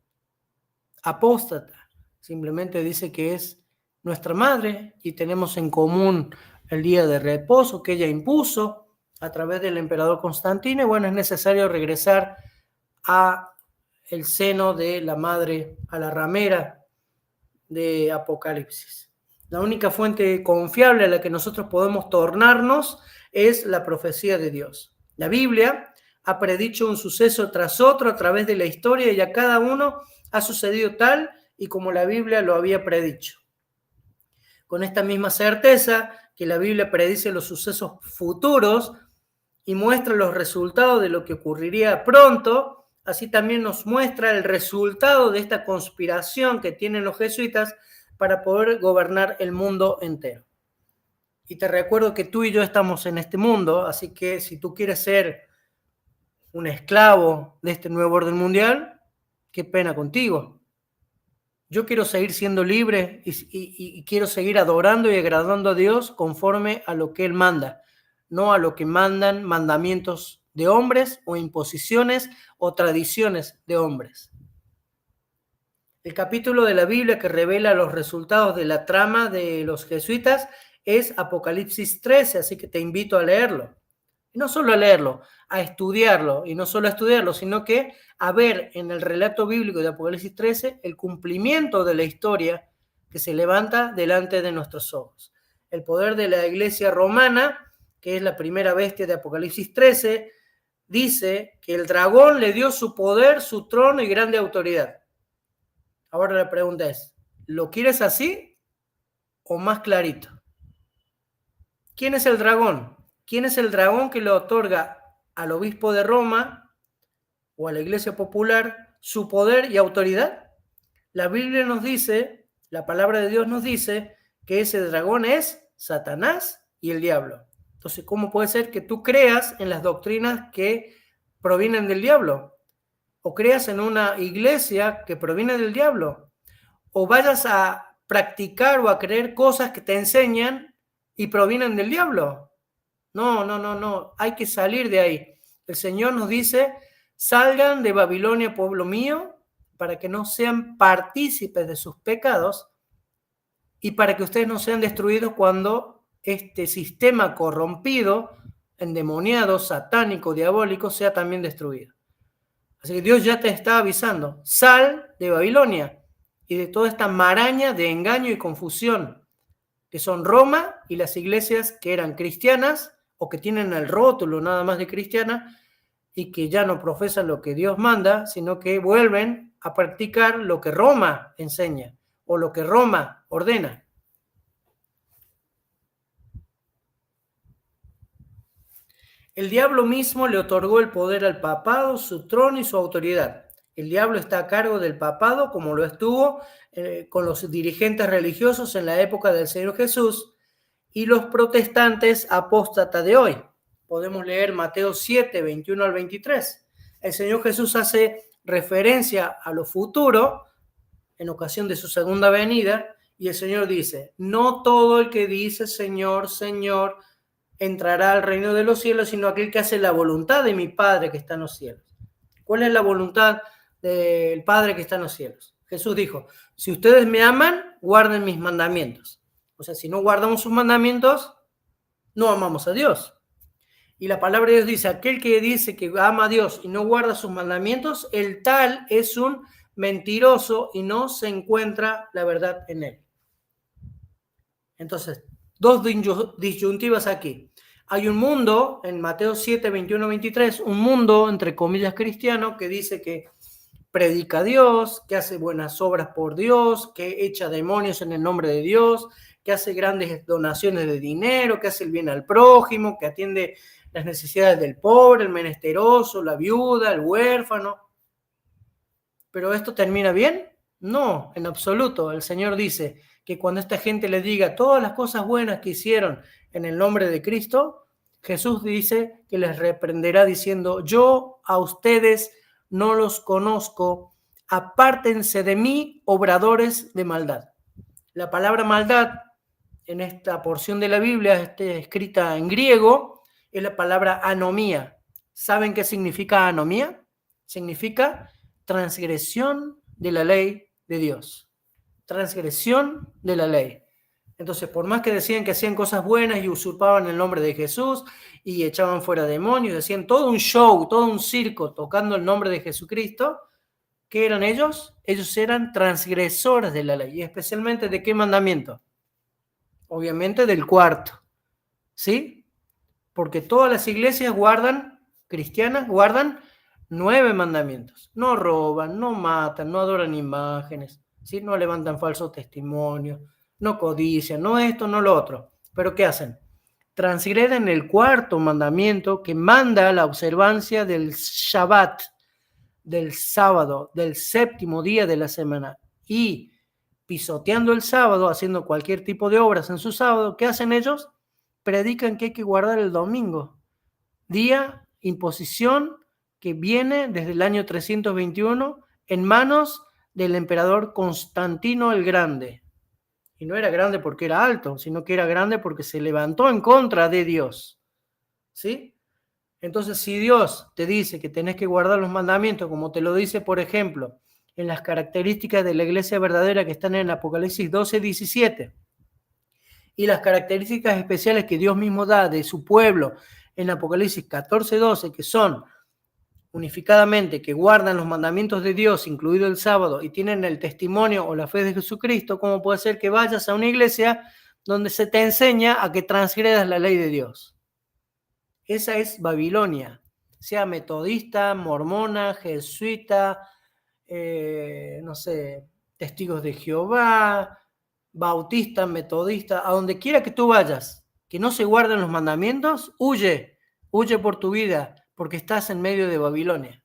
apóstata, simplemente dice que es nuestra madre y tenemos en común el día de reposo que ella impuso a través del emperador Constantino y bueno, es necesario regresar a el seno de la madre, a la ramera de Apocalipsis. La única fuente confiable a la que nosotros podemos tornarnos es la profecía de Dios. La Biblia ha predicho un suceso tras otro a través de la historia y a cada uno ha sucedido tal y como la Biblia lo había predicho. Con esta misma certeza que la Biblia predice los sucesos futuros y muestra los resultados de lo que ocurriría pronto, así también nos muestra el resultado de esta conspiración que tienen los jesuitas para poder gobernar el mundo entero. Y te recuerdo que tú y yo estamos en este mundo, así que si tú quieres ser un esclavo de este nuevo orden mundial, qué pena contigo. Yo quiero seguir siendo libre y quiero seguir adorando y agradando a Dios conforme a lo que Él manda, no a lo que mandan mandamientos de hombres o imposiciones o tradiciones de hombres. El capítulo de la Biblia que revela los resultados de la trama de los jesuitas es Apocalipsis 13, así que te invito a leerlo. Y no solo a leerlo, a estudiarlo, y no solo a estudiarlo, sino que a ver en el relato bíblico de Apocalipsis 13 el cumplimiento de la historia que se levanta delante de nuestros ojos. El poder de la iglesia romana, que es la primera bestia de Apocalipsis 13, dice que el dragón le dio su poder, su trono y grande autoridad. Ahora la pregunta es, ¿lo quieres así o más clarito? ¿Quién es el dragón? ¿Quién es el dragón que le otorga al obispo de Roma o a la iglesia popular su poder y autoridad? La Biblia nos dice, la palabra de Dios nos dice que ese dragón es Satanás y el diablo. Entonces, ¿cómo puede ser que tú creas en las doctrinas que provienen del diablo? O creas en una iglesia que proviene del diablo, o vayas a practicar o a creer cosas que te enseñan y provienen del diablo. No, hay que salir de ahí. El Señor nos dice, salgan de Babilonia, pueblo mío, para que no sean partícipes de sus pecados y para que ustedes no sean destruidos cuando este sistema corrompido, endemoniado, satánico, diabólico, sea también destruido. Así que Dios ya te está avisando, sal de Babilonia y de toda esta maraña de engaño y confusión, que son Roma y las iglesias que eran cristianas o que tienen el rótulo nada más de cristiana y que ya no profesan lo que Dios manda, sino que vuelven a practicar lo que Roma enseña o lo que Roma ordena. El diablo mismo le otorgó el poder al papado, su trono y su autoridad. El diablo está a cargo del papado, como lo estuvo con los dirigentes religiosos en la época del Señor Jesús y los protestantes apóstatas de hoy. Podemos leer Mateo 7, 21 al 23. El Señor Jesús hace referencia a lo futuro en ocasión de su segunda venida y el Señor dice, no todo el que dice Señor, Señor, entrará al reino de los cielos, sino aquel que hace la voluntad de mi Padre que está en los cielos. ¿Cuál es la voluntad del Padre que está en los cielos? Jesús dijo, si ustedes me aman, guarden mis mandamientos. O sea, si no guardamos sus mandamientos, no amamos a Dios. Y la palabra de Dios dice, aquel que dice que ama a Dios y no guarda sus mandamientos, el tal es un mentiroso y no se encuentra la verdad en él. Entonces, dos disyuntivas aquí. Hay un mundo, en Mateo 7, 21, 23, un mundo, entre comillas, cristiano, que dice que predica a Dios, que hace buenas obras por Dios, que echa demonios en el nombre de Dios, que hace grandes donaciones de dinero, que hace el bien al prójimo, que atiende las necesidades del pobre, el menesteroso, la viuda, el huérfano. ¿Pero esto termina bien? No, en absoluto. El Señor dice que cuando esta gente le diga todas las cosas buenas que hicieron en el nombre de Cristo, Jesús dice que les reprenderá diciendo, yo a ustedes no los conozco, apártense de mí, obradores de maldad. La palabra maldad en esta porción de la Biblia, escrita en griego, es la palabra anomía. ¿Saben qué significa anomía? Significa transgresión de la ley de Dios. Transgresión de la ley. Entonces, por más que decían que hacían cosas buenas y usurpaban el nombre de Jesús y echaban fuera demonios, hacían todo un show, todo un circo tocando el nombre de Jesucristo, ¿qué eran ellos? Ellos eran transgresores de la ley. ¿Y especialmente de qué mandamiento? obviamente del cuarto, ¿sí? Porque todas las iglesias cristianas guardan 9 mandamientos. No roban, no matan, no adoran imágenes, ¿sí? No levantan falsos testimonios, no codician, no esto, no lo otro. ¿Pero qué hacen? Transgreden el cuarto mandamiento que manda la observancia del Shabbat, del sábado, del séptimo día de la semana. Y pisoteando el sábado, haciendo cualquier tipo de obras en su sábado, ¿qué hacen ellos? Predican que hay que guardar el domingo, día, imposición que viene desde el año 321 en manos del emperador Constantino el Grande. Y no era grande porque era alto, sino que era grande porque se levantó en contra de Dios. ¿Sí? Entonces, si Dios te dice que tenés que guardar los mandamientos, como te lo dice, por ejemplo, en las características de la iglesia verdadera que están en Apocalipsis 12:17, y las características especiales que Dios mismo da de su pueblo en Apocalipsis 14:12, que son unificadamente, que guardan los mandamientos de Dios, incluido el sábado, y tienen el testimonio o la fe de Jesucristo, ¿cómo puede ser que vayas a una iglesia donde se te enseña a que transgredas la ley de Dios? Esa es Babilonia, sea metodista, mormona, jesuita, no sé, testigos de Jehová, bautista, metodista, a donde quiera que tú vayas, que no se guarden los mandamientos, huye por tu vida, porque estás en medio de Babilonia.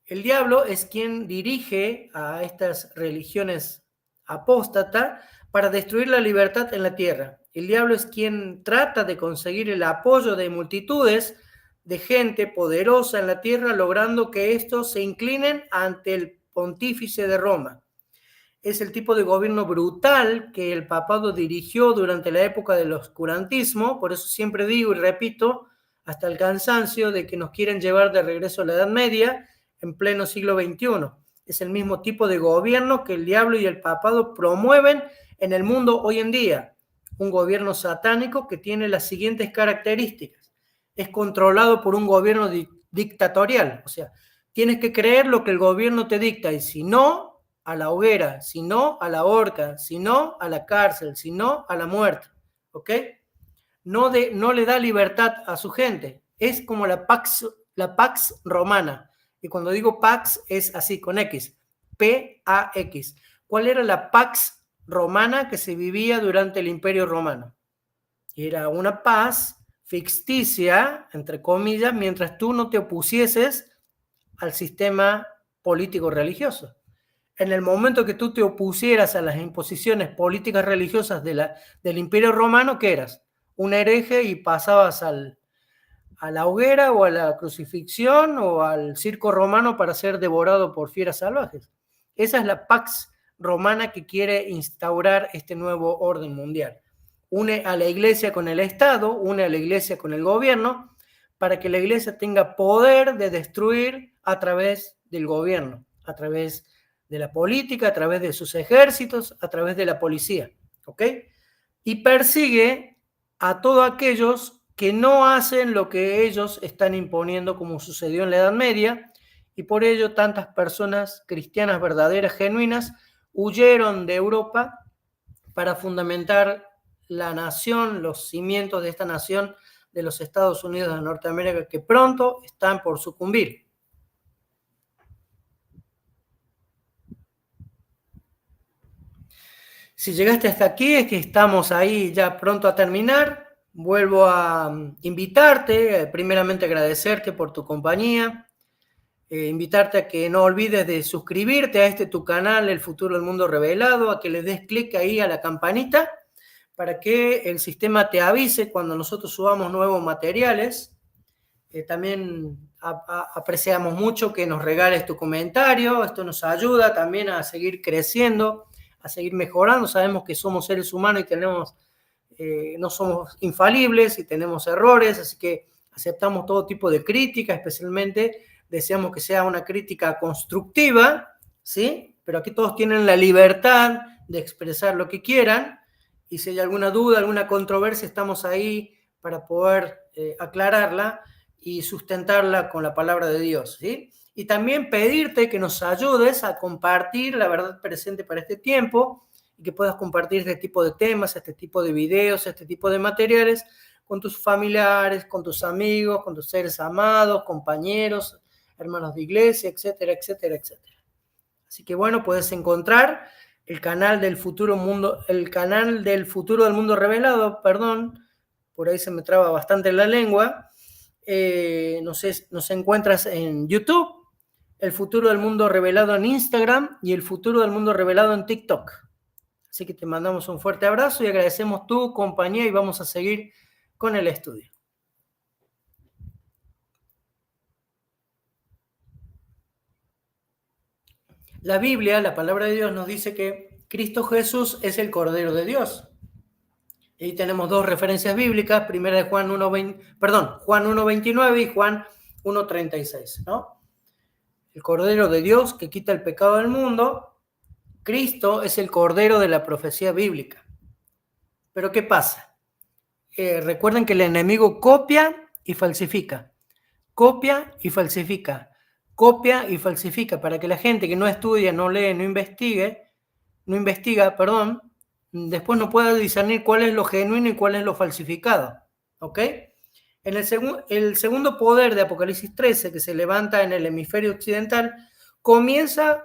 El diablo es quien dirige a estas religiones apóstatas para destruir la libertad en la tierra. El diablo es quien trata de conseguir el apoyo de multitudes de gente poderosa en la tierra, logrando que estos se inclinen ante el pontífice de Roma. Es el tipo de gobierno brutal que el papado dirigió durante la época del oscurantismo. Por eso siempre digo y repito hasta el cansancio de que nos quieren llevar de regreso a la Edad Media en pleno siglo XXI. Es el mismo tipo de gobierno que el diablo y el papado promueven en el mundo hoy en día. Un gobierno satánico que tiene las siguientes características. Es controlado por un gobierno dictatorial. O sea, tienes que creer lo que el gobierno te dicta, y si no, a la hoguera, si no, a la horca, si no, a la cárcel, si no, a la muerte. ¿Ok? No le da libertad a su gente. Es como la Pax Romana. Y cuando digo Pax es así, con X. P-A-X. ¿Cuál era la Pax Romana que se vivía durante el Imperio Romano? Era una paz ficticia, entre comillas, mientras tú no te opusieses al sistema político religioso. En el momento que tú te opusieras a las imposiciones políticas religiosas del Imperio Romano, ¿qué eras? Un hereje y pasabas a la hoguera o a la crucifixión o al circo romano para ser devorado por fieras salvajes. Esa es la Pax Romana que quiere instaurar este nuevo orden mundial. Une a la iglesia con el Estado, une a la iglesia con el gobierno, para que la iglesia tenga poder de destruir a través del gobierno, a través de la política, a través de sus ejércitos, a través de la policía, ¿ok? Y persigue a todos aquellos que no hacen lo que ellos están imponiendo, como sucedió en la Edad Media, y por ello tantas personas cristianas verdaderas, genuinas, huyeron de Europa para fundamentar la nación, los cimientos de esta nación de los Estados Unidos de Norteamérica, que pronto están por sucumbir. Si llegaste hasta aquí es que estamos ahí ya pronto a terminar. Vuelvo a invitarte, primeramente agradecerte por tu compañía, invitarte a que no olvides de suscribirte a este tu canal, El Futuro del Mundo Revelado, a que le des clic ahí a la campanita para que el sistema te avise cuando nosotros subamos nuevos materiales. También apreciamos mucho que nos regales tu comentario, esto nos ayuda también a seguir creciendo, a seguir mejorando. Sabemos que somos seres humanos y no somos infalibles y tenemos errores, así que aceptamos todo tipo de crítica, especialmente deseamos que sea una crítica constructiva, ¿sí? Pero aquí todos tienen la libertad de expresar lo que quieran, y si hay alguna duda, alguna controversia, estamos ahí para poder aclararla y sustentarla con la palabra de Dios, ¿sí? Y también pedirte que nos ayudes a compartir la verdad presente para este tiempo y que puedas compartir este tipo de temas, este tipo de videos, este tipo de materiales con tus familiares, con tus amigos, con tus seres amados, compañeros, hermanos de iglesia, etcétera, etcétera, etcétera. Así que bueno, puedes encontrar el canal del futuro del mundo revelado, perdón, por ahí se me traba bastante la lengua. Nos encuentras en YouTube, el futuro del mundo revelado en Instagram y el futuro del mundo revelado en TikTok. Así que te mandamos un fuerte abrazo y agradecemos tu compañía y vamos a seguir con el estudio. La Biblia, la palabra de Dios, nos dice que Cristo Jesús es el Cordero de Dios. Y ahí tenemos dos referencias bíblicas, primera de Juan 1:29 y Juan 1:36, ¿no? El Cordero de Dios que quita el pecado del mundo. Cristo es el Cordero de la profecía bíblica. Pero ¿qué pasa? Recuerden que el enemigo copia y falsifica. Copia y falsifica. Copia y falsifica para que la gente que no estudia, no lee, no investiga, después no pueda discernir cuál es lo genuino y cuál es lo falsificado. ¿Ok? El segundo poder de Apocalipsis 13, que se levanta en el hemisferio occidental, comienza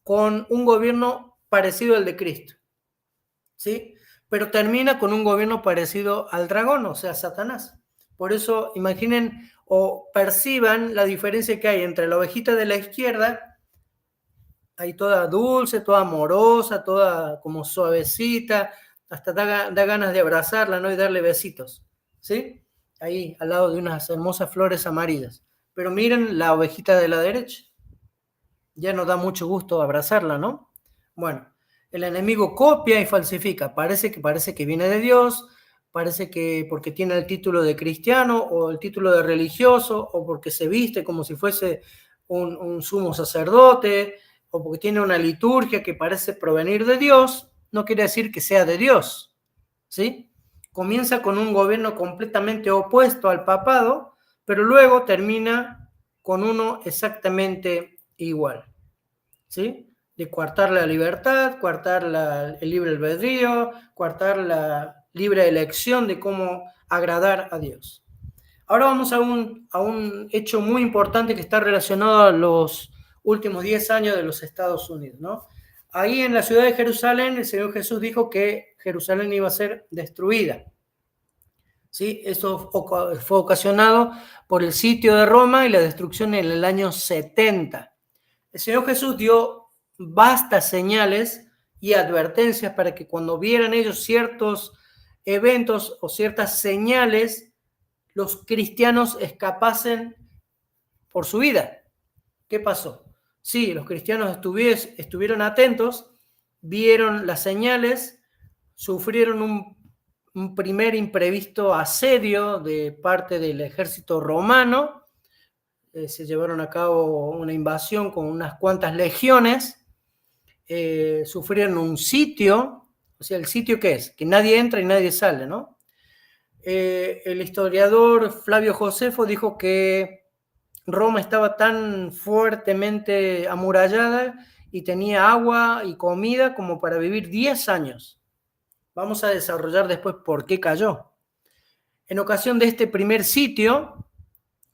con un gobierno parecido al de Cristo, ¿sí? Pero termina con un gobierno parecido al dragón, o sea, Satanás. Por eso imaginen o perciban la diferencia que hay entre la ovejita de la izquierda, ahí toda dulce, toda amorosa, toda como suavecita, hasta da ganas de abrazarla, ¿no? Y darle besitos, ¿sí? Ahí al lado de unas hermosas flores amarillas. Pero miren la ovejita de la derecha. Ya no da mucho gusto abrazarla, ¿no? Bueno, el enemigo copia y falsifica. Parece que viene de Dios, parece que porque tiene el título de cristiano o el título de religioso o porque se viste como si fuese un sumo sacerdote o porque tiene una liturgia que parece provenir de Dios, no quiere decir que sea de Dios, ¿sí? Comienza con un gobierno completamente opuesto al papado, pero luego termina con uno exactamente igual, ¿sí? De coartar la libertad, coartar el libre albedrío, coartar la libre elección de cómo agradar a Dios. Ahora vamos a un hecho muy importante que está relacionado a los últimos 10 años de los Estados Unidos, ¿no? Ahí en la ciudad de Jerusalén, el Señor Jesús dijo que Jerusalén iba a ser destruida, ¿sí? Eso fue ocasionado por el sitio de Roma y la destrucción en el año 70. El Señor Jesús dio vastas señales y advertencias para que cuando vieran ellos ciertos eventos o ciertas señales, los cristianos escapasen por su vida. ¿Qué pasó? Sí, los cristianos estuvieron atentos, vieron las señales, sufrieron un primer imprevisto asedio de parte del ejército romano, se llevaron a cabo una invasión con unas cuantas legiones, sufrieron un sitio, o sea, ¿el sitio qué es? Que nadie entra y nadie sale, ¿no? El historiador Flavio Josefo dijo que Roma estaba tan fuertemente amurallada y tenía agua y comida como para vivir 10 años. Vamos a desarrollar después por qué cayó. En ocasión de este primer sitio,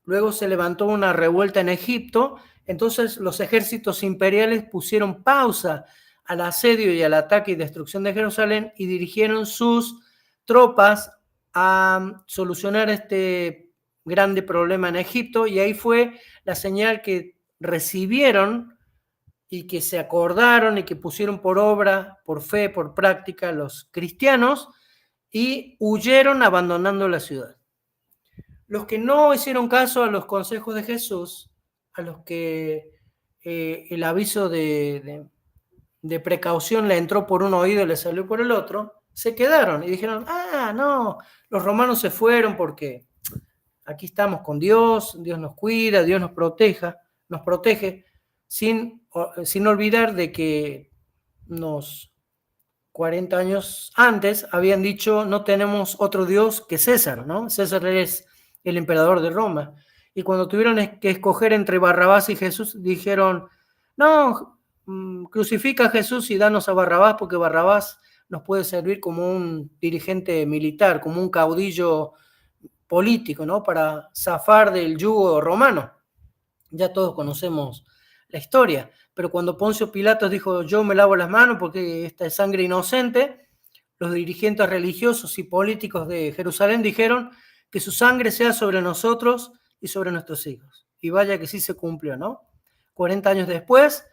luego se levantó una revuelta en Egipto, entonces los ejércitos imperiales pusieron pausa al asedio y al ataque y destrucción de Jerusalén y dirigieron sus tropas a solucionar este grande problema en Egipto, y ahí fue la señal que recibieron y que se acordaron y que pusieron por obra, por fe, por práctica los cristianos y huyeron abandonando la ciudad. Los que no hicieron caso a los consejos de Jesús, a los que el aviso de precaución le entró por un oído y le salió por el otro, se quedaron y dijeron, no, los romanos se fueron porque aquí estamos con Dios, Dios nos cuida, Dios nos protege, sin olvidar de que unos 40 años antes habían dicho, no tenemos otro Dios que César, ¿no? César es el emperador de Roma. Y cuando tuvieron que escoger entre Barrabás y Jesús, dijeron, no, crucifica a Jesús y danos a Barrabás, porque Barrabás nos puede servir como un dirigente militar, como un caudillo político, ¿no? Para zafar del yugo romano. Ya todos conocemos la historia, pero cuando Poncio Pilatos dijo, yo me lavo las manos porque esta es sangre inocente, los dirigentes religiosos y políticos de Jerusalén dijeron que su sangre sea sobre nosotros y sobre nuestros hijos. Y vaya que sí se cumplió, ¿no? 40 años después,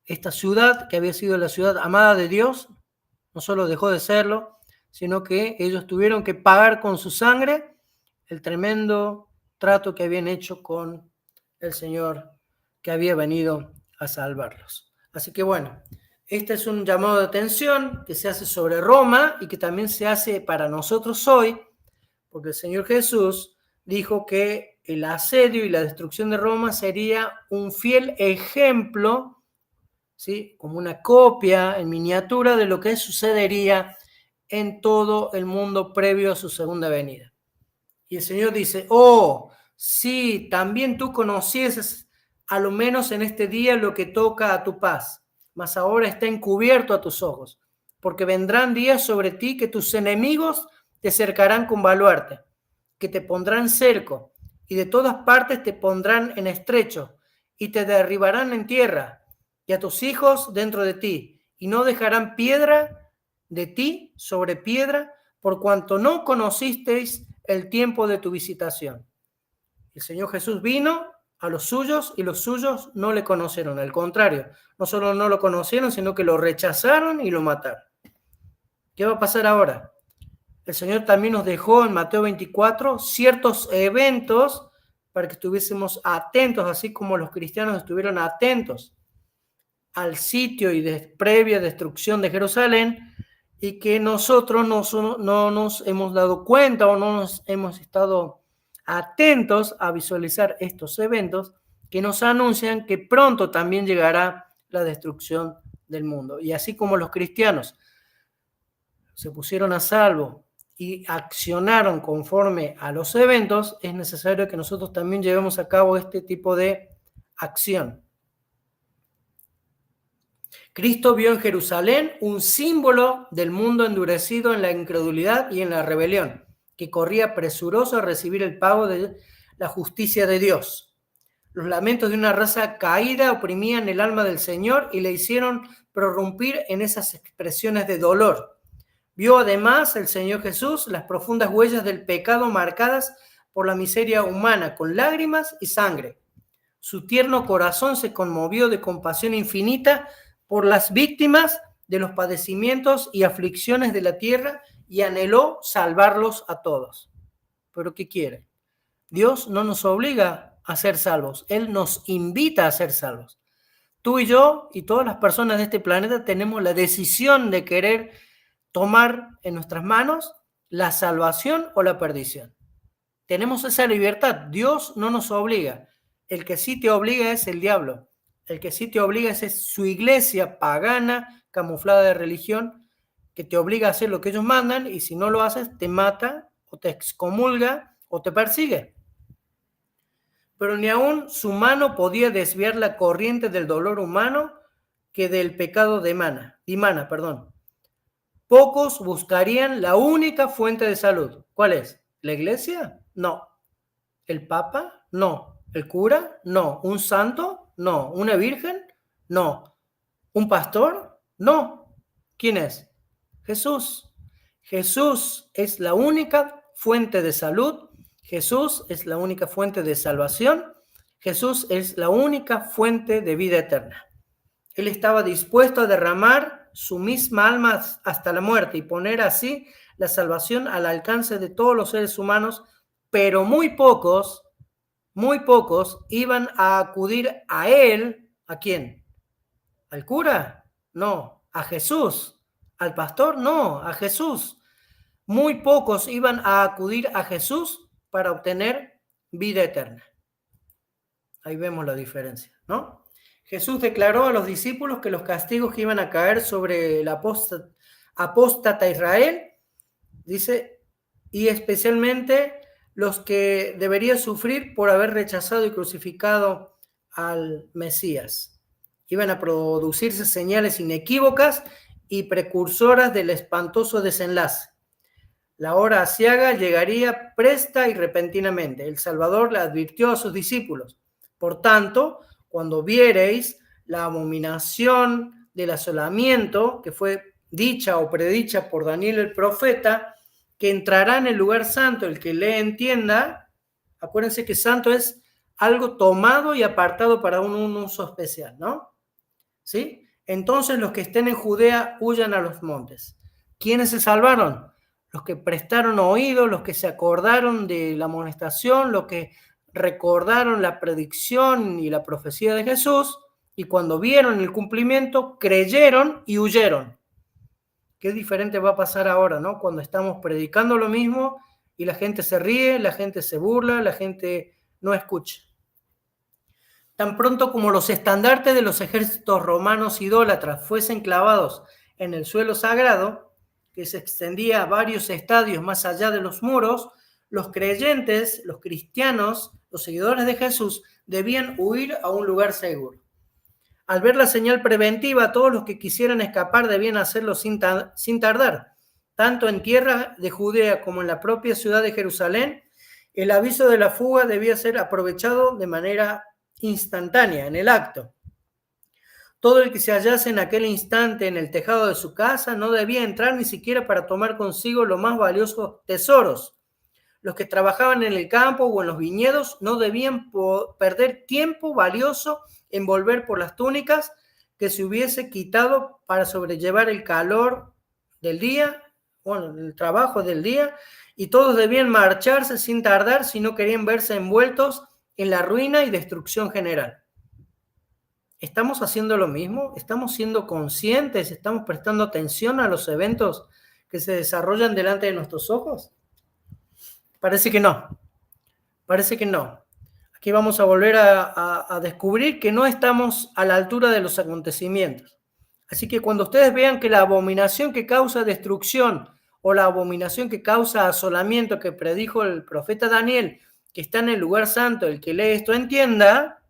esta ciudad, que había sido la ciudad amada de Dios, no solo dejó de serlo, sino que ellos tuvieron que pagar con su sangre el tremendo trato que habían hecho con el Señor que había venido a salvarlos. Así que bueno, este es un llamado de atención que se hace sobre Roma y que también se hace para nosotros hoy, porque el Señor Jesús dijo que el asedio y la destrucción de Roma sería un fiel ejemplo, ¿sí? Como una copia en miniatura de lo que sucedería en todo el mundo previo a su segunda venida. Y el Señor dice, oh, sí, también tú conocieses a lo menos en este día lo que toca a tu paz, mas ahora está encubierto a tus ojos, porque vendrán días sobre ti que tus enemigos te cercarán con baluarte, que te pondrán cerco, y de todas partes te pondrán en estrecho, y te derribarán en tierra, y a tus hijos dentro de ti, y no dejarán piedra de ti sobre piedra, por cuanto no conocisteis el tiempo de tu visitación. El Señor Jesús vino a los suyos y los suyos no le conocieron. Al contrario, no solo no lo conocieron, sino que lo rechazaron y lo mataron. ¿Qué va a pasar ahora? El Señor también nos dejó en Mateo 24 ciertos eventos para que estuviésemos atentos, así como los cristianos estuvieron atentos al sitio y previa destrucción de Jerusalén, y que nosotros no nos hemos dado cuenta o no nos hemos estado atentos a visualizar estos eventos que nos anuncian que pronto también llegará la destrucción del mundo. Y así como los cristianos se pusieron a salvo y accionaron conforme a los eventos, es necesario que nosotros también llevemos a cabo este tipo de acción. Cristo vio en Jerusalén un símbolo del mundo endurecido en la incredulidad y en la rebelión, que corría presuroso a recibir el pago de la justicia de Dios. Los lamentos de una raza caída oprimían el alma del Señor y le hicieron prorrumpir en esas expresiones de dolor. Vio además el Señor Jesús las profundas huellas del pecado marcadas por la miseria humana, con lágrimas y sangre. Su tierno corazón se conmovió de compasión infinita por las víctimas de los padecimientos y aflicciones de la tierra y anheló salvarlos a todos. ¿Pero qué quiere? Dios no nos obliga a ser salvos, Él nos invita a ser salvos. Tú y yo y todas las personas de este planeta tenemos la decisión de querer tomar en nuestras manos la salvación o la perdición. Tenemos esa libertad, Dios no nos obliga. El que sí te obliga es el diablo. El que sí te obliga es su iglesia pagana, camuflada de religión, que te obliga a hacer lo que ellos mandan, y si no lo haces, te mata o te excomulga o te persigue. Pero ni aún su mano podía desviar la corriente del dolor humano que del pecado dimana. Pocos buscarían la única fuente de salud. ¿Cuál es? ¿La iglesia? No. ¿El papa? No. ¿El cura? No. ¿Un santo? No. ¿Una virgen? No. ¿Un pastor? No. ¿Quién es? Jesús. Jesús es la única fuente de salud. Jesús es la única fuente de salvación. Jesús es la única fuente de vida eterna. Él estaba dispuesto a derramar su misma alma hasta la muerte y poner así la salvación al alcance de todos los seres humanos, pero muy pocos iban a acudir a él. ¿A quién? ¿Al cura? No. ¿A Jesús? ¿Al pastor? No, a Jesús. Muy pocos iban a acudir a Jesús para obtener vida eterna. Ahí vemos la diferencia, ¿no? Jesús declaró a los discípulos que los castigos que iban a caer sobre el apóstata Israel, dice, y especialmente los que debería sufrir por haber rechazado y crucificado al Mesías. Iban a producirse señales inequívocas y precursoras del espantoso desenlace. La hora aciaga llegaría presta y repentinamente. El Salvador le advirtió a sus discípulos: por tanto, cuando viereis la abominación del asolamiento, que fue dicha o predicha por Daniel el profeta, que entrará en el lugar santo, el que le entienda. Acuérdense que santo es algo tomado y apartado para un uso especial, ¿no? ¿Sí? Entonces los que estén en Judea huyan a los montes. ¿Quiénes se salvaron? Los que prestaron oído, los que se acordaron de la amonestación, los que recordaron la predicción y la profecía de Jesús, y cuando vieron el cumplimiento, creyeron y huyeron. Qué diferente va a pasar ahora, ¿no? Cuando estamos predicando lo mismo y la gente se ríe, la gente se burla, la gente no escucha. Tan pronto como los estandartes de los ejércitos romanos idólatras fuesen clavados en el suelo sagrado, que se extendía a varios estadios más allá de los muros, los creyentes, los cristianos, los seguidores de Jesús, debían huir a un lugar seguro. Al ver la señal preventiva, todos los que quisieran escapar debían hacerlo sin tardar. Tanto en tierra de Judea como en la propia ciudad de Jerusalén, el aviso de la fuga debía ser aprovechado de manera instantánea, en el acto. Todo el que se hallase en aquel instante en el tejado de su casa no debía entrar ni siquiera para tomar consigo los más valiosos tesoros. Los que trabajaban en el campo o en los viñedos no debían perder tiempo valioso en volver por las túnicas que se hubiese quitado para sobrellevar el calor del día, bueno, el trabajo del día, y todos debían marcharse sin tardar si no querían verse envueltos en la ruina y destrucción general. ¿Estamos haciendo lo mismo? ¿Estamos siendo conscientes? ¿Estamos prestando atención a los eventos que se desarrollan delante de nuestros ojos? Parece que no. Parece que no. Aquí vamos a volver a descubrir que no estamos a la altura de los acontecimientos. Así que cuando ustedes vean que la abominación que causa destrucción o la abominación que causa asolamiento que predijo el profeta Daniel, que está en el lugar santo, el que lee esto entienda,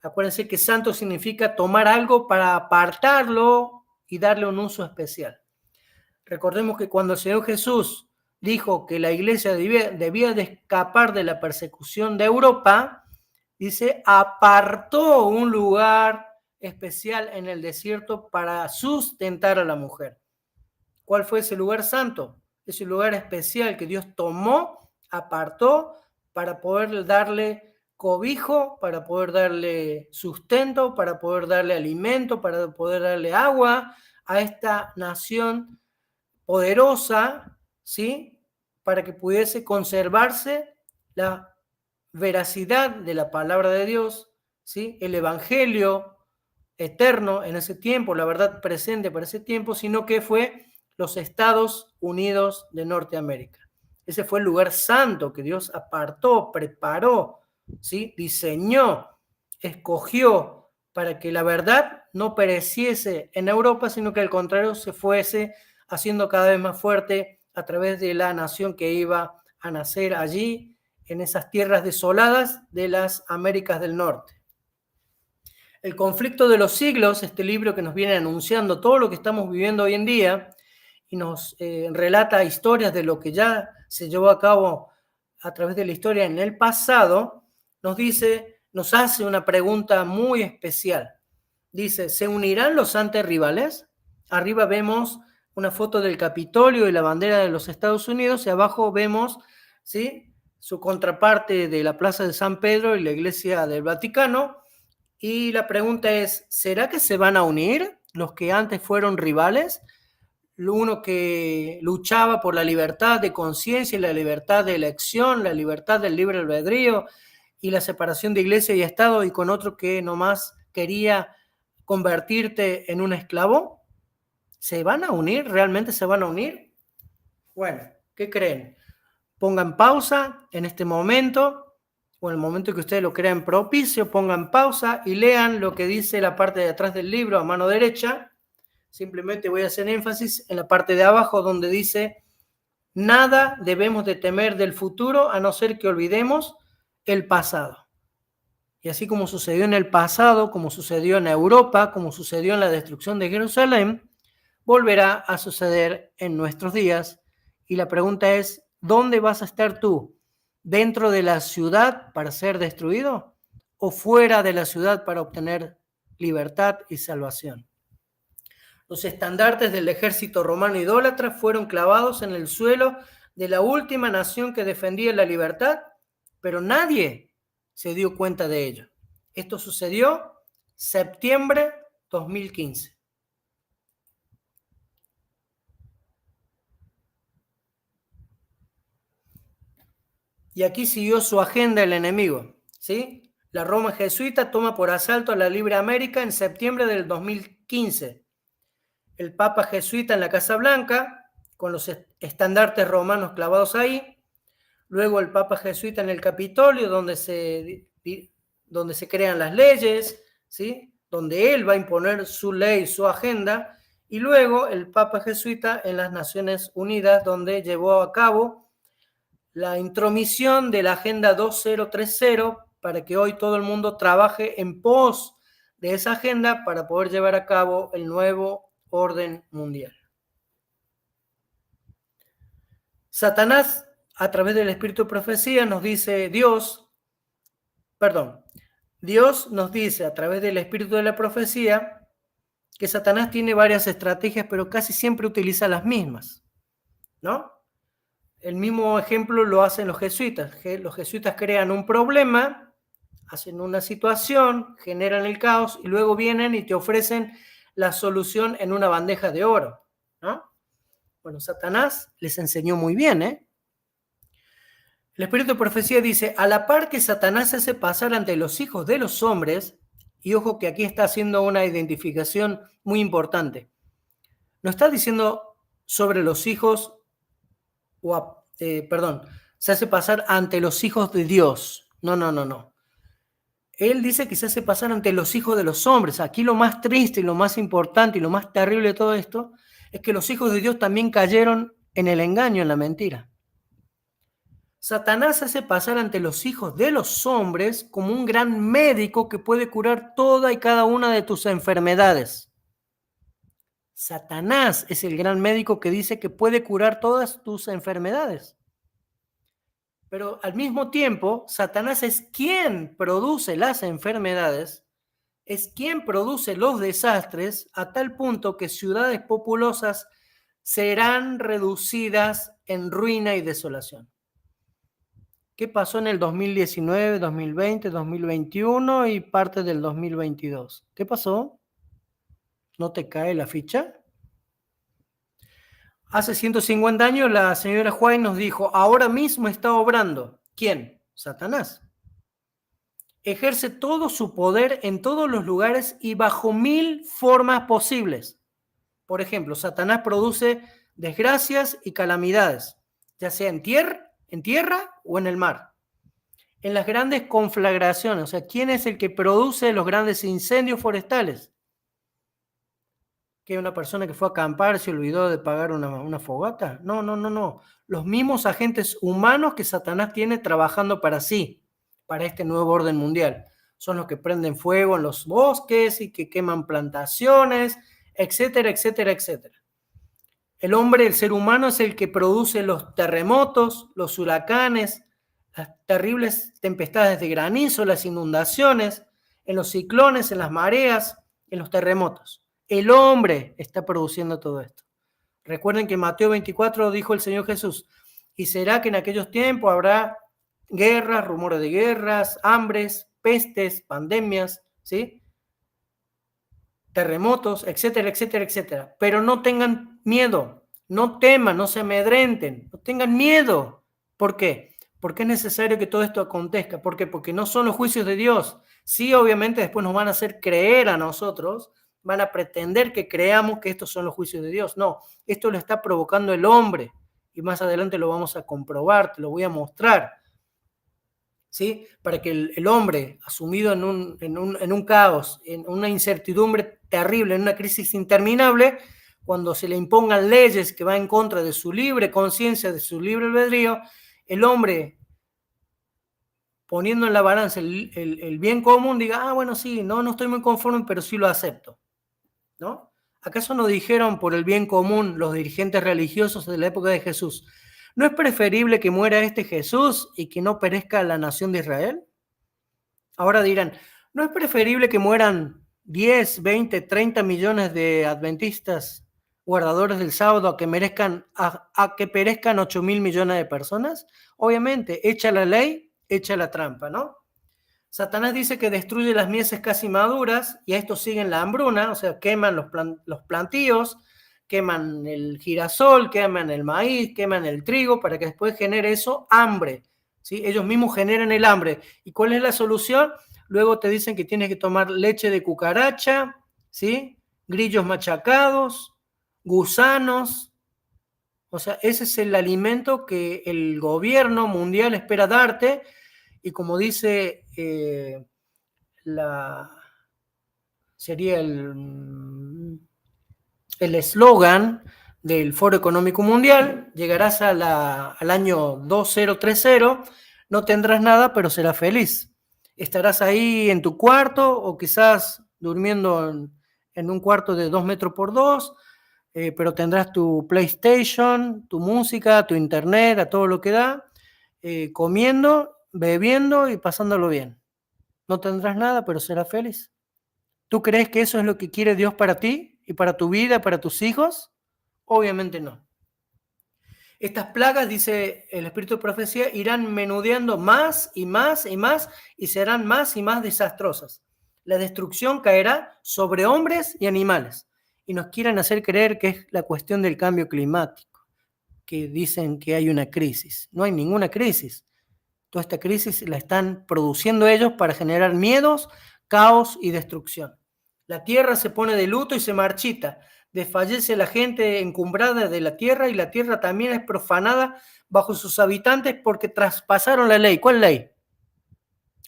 acuérdense que santo significa tomar algo para apartarlo y darle un uso especial. Recordemos que cuando el Señor Jesús dijo que la iglesia debía de escapar de la persecución de Europa, dice, apartó un lugar especial en el desierto para sustentar a la mujer. ¿Cuál fue ese lugar santo? Ese lugar especial que Dios tomó, apartó para poder darle cobijo, para poder darle sustento, para poder darle alimento, para poder darle agua a esta nación poderosa, ¿sí? Para que pudiese conservarse la veracidad de la palabra de Dios, ¿sí? El evangelio eterno en ese tiempo, la verdad presente para ese tiempo, sino que fue los Estados Unidos de Norteamérica. Ese fue el lugar santo que Dios apartó, preparó, ¿sí? Diseñó, escogió para que la verdad no pereciese en Europa, sino que al contrario se fuese haciendo cada vez más fuerte a través de la nación que iba a nacer allí, en esas tierras desoladas de las Américas del Norte. El conflicto de los siglos, este libro que nos viene anunciando todo lo que estamos viviendo hoy en día y nos relata historias de lo que ya se llevó a cabo a través de la historia en el pasado, nos hace una pregunta muy especial. Dice, ¿se unirán los antirrivales? Arriba vemos una foto del Capitolio y la bandera de los Estados Unidos, y abajo vemos, ¿sí?, su contraparte de la Plaza de San Pedro y la Iglesia del Vaticano. Y la pregunta es, ¿será que se van a unir los que antes fueron rivales? Uno que luchaba por la libertad de conciencia y la libertad de elección, la libertad del libre albedrío y la separación de iglesia y Estado, y con otro que nomás quería convertirte en un esclavo. ¿Se van a unir? ¿Realmente se van a unir? Bueno, ¿qué creen? Pongan pausa en este momento, o en el momento que ustedes lo crean propicio, pongan pausa y lean lo que dice la parte de atrás del libro a mano derecha. Simplemente voy a hacer énfasis en la parte de abajo donde dice, nada debemos de temer del futuro a no ser que olvidemos el pasado. Y así como sucedió en el pasado, como sucedió en Europa, como sucedió en la destrucción de Jerusalén, volverá a suceder en nuestros días. Y la pregunta es, ¿dónde vas a estar tú? ¿Dentro de la ciudad para ser destruido o fuera de la ciudad para obtener libertad y salvación? Los estandartes del ejército romano idólatra fueron clavados en el suelo de la última nación que defendía la libertad, pero nadie se dio cuenta de ello. Esto sucedió septiembre 2015. Y aquí siguió su agenda el enemigo, ¿sí? La Roma jesuita toma por asalto a la Libre América en septiembre del 2015. El Papa jesuita en la Casa Blanca, con los estandartes romanos clavados ahí. Luego el Papa jesuita en el Capitolio, donde se crean las leyes, ¿sí? Donde él va a imponer su ley, su agenda. Y luego el Papa jesuita en las Naciones Unidas, donde llevó a cabo la intromisión de la Agenda 2030 para que hoy todo el mundo trabaje en pos de esa agenda para poder llevar a cabo el nuevo orden mundial. Satanás, a través del espíritu de profecía, nos dice Dios nos dice a través del espíritu de la profecía que Satanás tiene varias estrategias, pero casi siempre utiliza las mismas, ¿no? El mismo ejemplo lo hacen los jesuitas. Los jesuitas crean un problema, hacen una situación, generan el caos y luego vienen y te ofrecen la solución en una bandeja de oro, ¿no? Bueno, Satanás les enseñó muy bien, ¿eh? El espíritu de profecía dice, a la par que Satanás se hace pasar ante los hijos de los hombres, y ojo que aquí está haciendo una identificación muy importante. No está diciendo sobre los hijos, se hace pasar ante los hijos de Dios. No. Él dice que se hace pasar ante los hijos de los hombres. Aquí lo más triste y lo más importante y lo más terrible de todo esto es que los hijos de Dios también cayeron en el engaño, en la mentira. Satanás hace pasar ante los hijos de los hombres como un gran médico que puede curar toda y cada una de tus enfermedades. Satanás es el gran médico que dice que puede curar todas tus enfermedades. Pero al mismo tiempo, Satanás es quien produce las enfermedades, es quien produce los desastres, a tal punto que ciudades populosas serán reducidas en ruina y desolación. ¿Qué pasó en el 2019, 2020, 2021 y parte del 2022? ¿Qué pasó? ¿No te cae la ficha? Hace 150 años la señora White nos dijo, ahora mismo está obrando. ¿Quién? Satanás. Ejerce todo su poder en todos los lugares y bajo 1000 formas posibles. Por ejemplo, Satanás produce desgracias y calamidades, ya sea en tierra o en el mar. En las grandes conflagraciones, o sea, ¿quién es el que produce los grandes incendios forestales? ¿Que una persona que fue a acampar se olvidó de pagar una fogata? No. Los mismos agentes humanos que Satanás tiene trabajando para sí, para este nuevo orden mundial. Son los que prenden fuego en los bosques y que queman plantaciones, etcétera. El hombre, el ser humano, es el que produce los terremotos, los huracanes, las terribles tempestades de granizo, las inundaciones, en los ciclones, en las mareas, en los terremotos. El hombre está produciendo todo esto. Recuerden que en Mateo 24 dijo el Señor Jesús, y será que en aquellos tiempos habrá guerras, rumores de guerras, hambres, pestes, pandemias, ¿sí? Terremotos, etcétera. Pero no tengan miedo, no teman, no se amedrenten, no tengan miedo. ¿Por qué? Porque es necesario que todo esto acontezca. ¿Por qué? Porque no son los juicios de Dios. Sí, obviamente después nos van a hacer creer a nosotros, van a pretender que creamos que estos son los juicios de Dios. No, esto lo está provocando el hombre. Y más adelante lo vamos a comprobar, te lo voy a mostrar. ¿Sí? Para que el hombre, asumido en un caos, en una incertidumbre terrible, en una crisis interminable, cuando se le impongan leyes que van en contra de su libre conciencia, de su libre albedrío, el hombre, poniendo en la balanza el bien común, diga, bueno, sí, no estoy muy conforme, pero sí lo acepto, ¿no? ¿Acaso no dijeron por el bien común los dirigentes religiosos de la época de Jesús? ¿No es preferible que muera este Jesús y que no perezca la nación de Israel? Ahora dirán, ¿no es preferible que mueran 10, 20, 30 millones de adventistas guardadores del sábado a que perezcan 8.000 millones de personas? Obviamente, hecha la ley, hecha la trampa, ¿no? Satanás dice que destruye las mieses casi maduras y a esto siguen la hambruna, o sea, queman los plantíos, queman el girasol, queman el maíz, queman el trigo para que después genere eso hambre, ¿sí? Ellos mismos generan el hambre. ¿Y cuál es la solución? Luego te dicen que tienes que tomar leche de cucaracha, ¿sí? Grillos machacados, gusanos. O sea, ese es el alimento que el gobierno mundial espera darte. Y como dice sería el eslogan del Foro Económico Mundial, llegarás al año 2030, no tendrás nada, pero serás feliz. Estarás ahí en tu cuarto o quizás durmiendo en un cuarto de 2 metros por 2, pero tendrás tu PlayStation, tu música, tu internet, a todo lo que da, comiendo, bebiendo y pasándolo bien. No tendrás nada, pero serás feliz. ¿Tú crees que eso es lo que quiere Dios para ti y para tu vida, para tus hijos? Obviamente no. Estas plagas, dice el Espíritu de Profecía, irán menudeando más y más y más y serán más y más desastrosas. La destrucción caerá sobre hombres y animales y nos quieren hacer creer que es la cuestión del cambio climático, que dicen que hay una crisis. No hay ninguna crisis. Toda esta crisis la están produciendo ellos para generar miedos, caos y destrucción. La tierra se pone de luto y se marchita. Desfallece la gente encumbrada de la tierra y la tierra también es profanada bajo sus habitantes porque traspasaron la ley. ¿Cuál ley?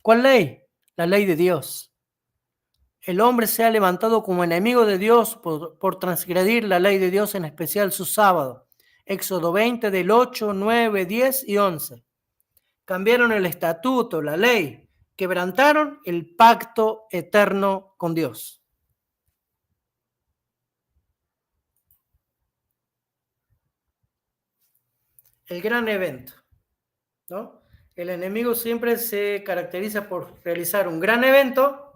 ¿Cuál ley? La ley de Dios. El hombre se ha levantado como enemigo de Dios por transgredir la ley de Dios, en especial su sábado. Éxodo 20 del 8, 9, 10 y 11. Cambiaron el estatuto, la ley, quebrantaron el pacto eterno con Dios. El gran evento, ¿no? El enemigo siempre se caracteriza por realizar un gran evento,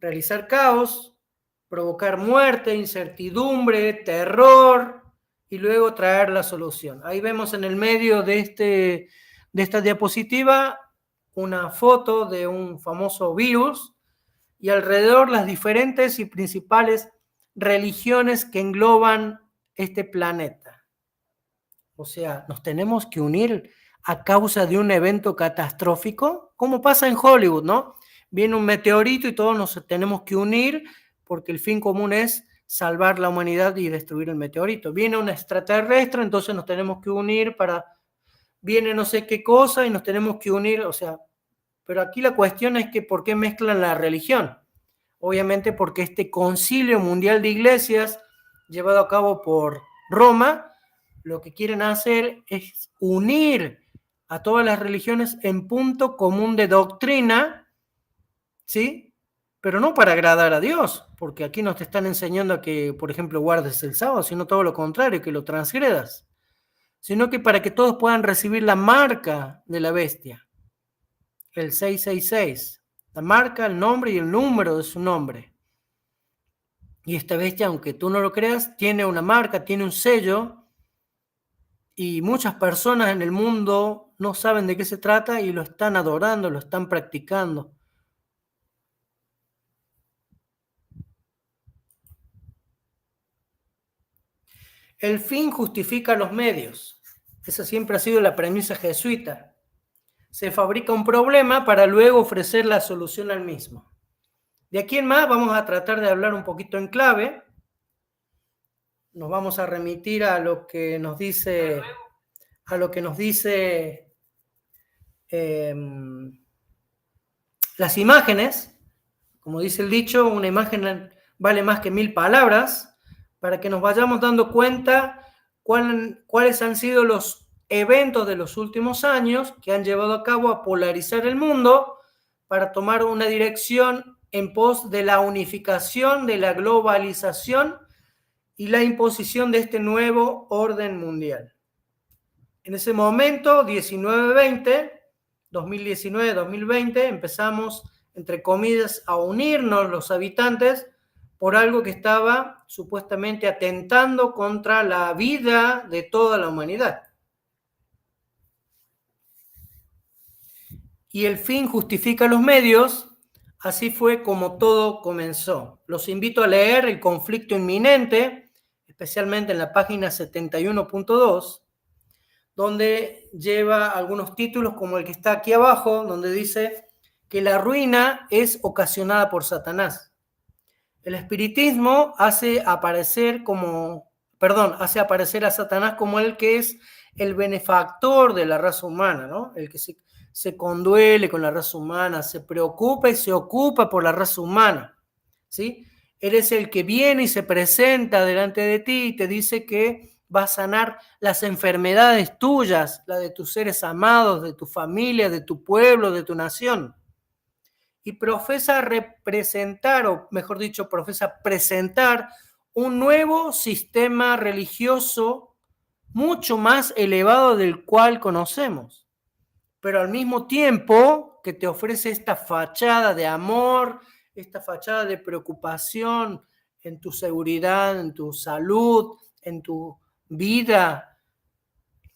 realizar caos, provocar muerte, incertidumbre, terror y luego traer la solución. Ahí vemos en el medio de esta diapositiva una foto de un famoso virus y alrededor las diferentes y principales religiones que engloban este planeta. O sea, nos tenemos que unir a causa de un evento catastrófico, como pasa en Hollywood, ¿no? Viene un meteorito y todos nos tenemos que unir porque el fin común es salvar la humanidad y destruir el meteorito. Viene un extraterrestre, entonces nos tenemos que unir viene no sé qué cosa y nos tenemos que unir, o sea, pero aquí la cuestión es que ¿por qué mezclan la religión? Obviamente porque este concilio mundial de iglesias llevado a cabo por Roma, lo que quieren hacer es unir a todas las religiones en punto común de doctrina, ¿sí? Pero no para agradar a Dios, porque aquí no te están enseñando a que, por ejemplo, guardes el sábado, sino todo lo contrario, que lo transgredas, sino que para que todos puedan recibir la marca de la bestia, el 666, la marca, el nombre y el número de su nombre. Y esta bestia, aunque tú no lo creas, tiene una marca, tiene un sello, y muchas personas en el mundo no saben de qué se trata y lo están adorando, lo están practicando. El fin justifica los medios. Esa siempre ha sido la premisa jesuita. Se fabrica un problema para luego ofrecer la solución al mismo. De aquí en más vamos a tratar de hablar un poquito en clave. Nos vamos a remitir a lo que nos dice las imágenes. Como dice el dicho, una imagen vale más que 1000 palabras, para que nos vayamos dando cuenta cuáles han sido los eventos de los últimos años que han llevado a cabo a polarizar el mundo para tomar una dirección en pos de la unificación, de la globalización, y la imposición de este nuevo orden mundial. En ese momento, 2019-2020, empezamos, entre comillas, a unirnos los habitantes por algo que estaba supuestamente atentando contra la vida de toda la humanidad. Y el fin justifica los medios, así fue como todo comenzó. Los invito a leer El conflicto inminente, especialmente en la página 71.2, donde lleva algunos títulos como el que está aquí abajo, donde dice que la ruina es ocasionada por Satanás. El espiritismo hace aparecer a Satanás como el que es el benefactor de la raza humana, ¿no? El que se conduele con la raza humana, se preocupa y se ocupa por la raza humana, ¿sí? Él es el que viene y se presenta delante de ti y te dice que va a sanar las enfermedades tuyas, la de tus seres amados, de tu familia, de tu pueblo, de tu nación. Y profesa representar, o mejor dicho, profesa presentar un nuevo sistema religioso mucho más elevado del cual conocemos. Pero al mismo tiempo que te ofrece esta fachada de amor, esta fachada de preocupación en tu seguridad, en tu salud, en tu vida,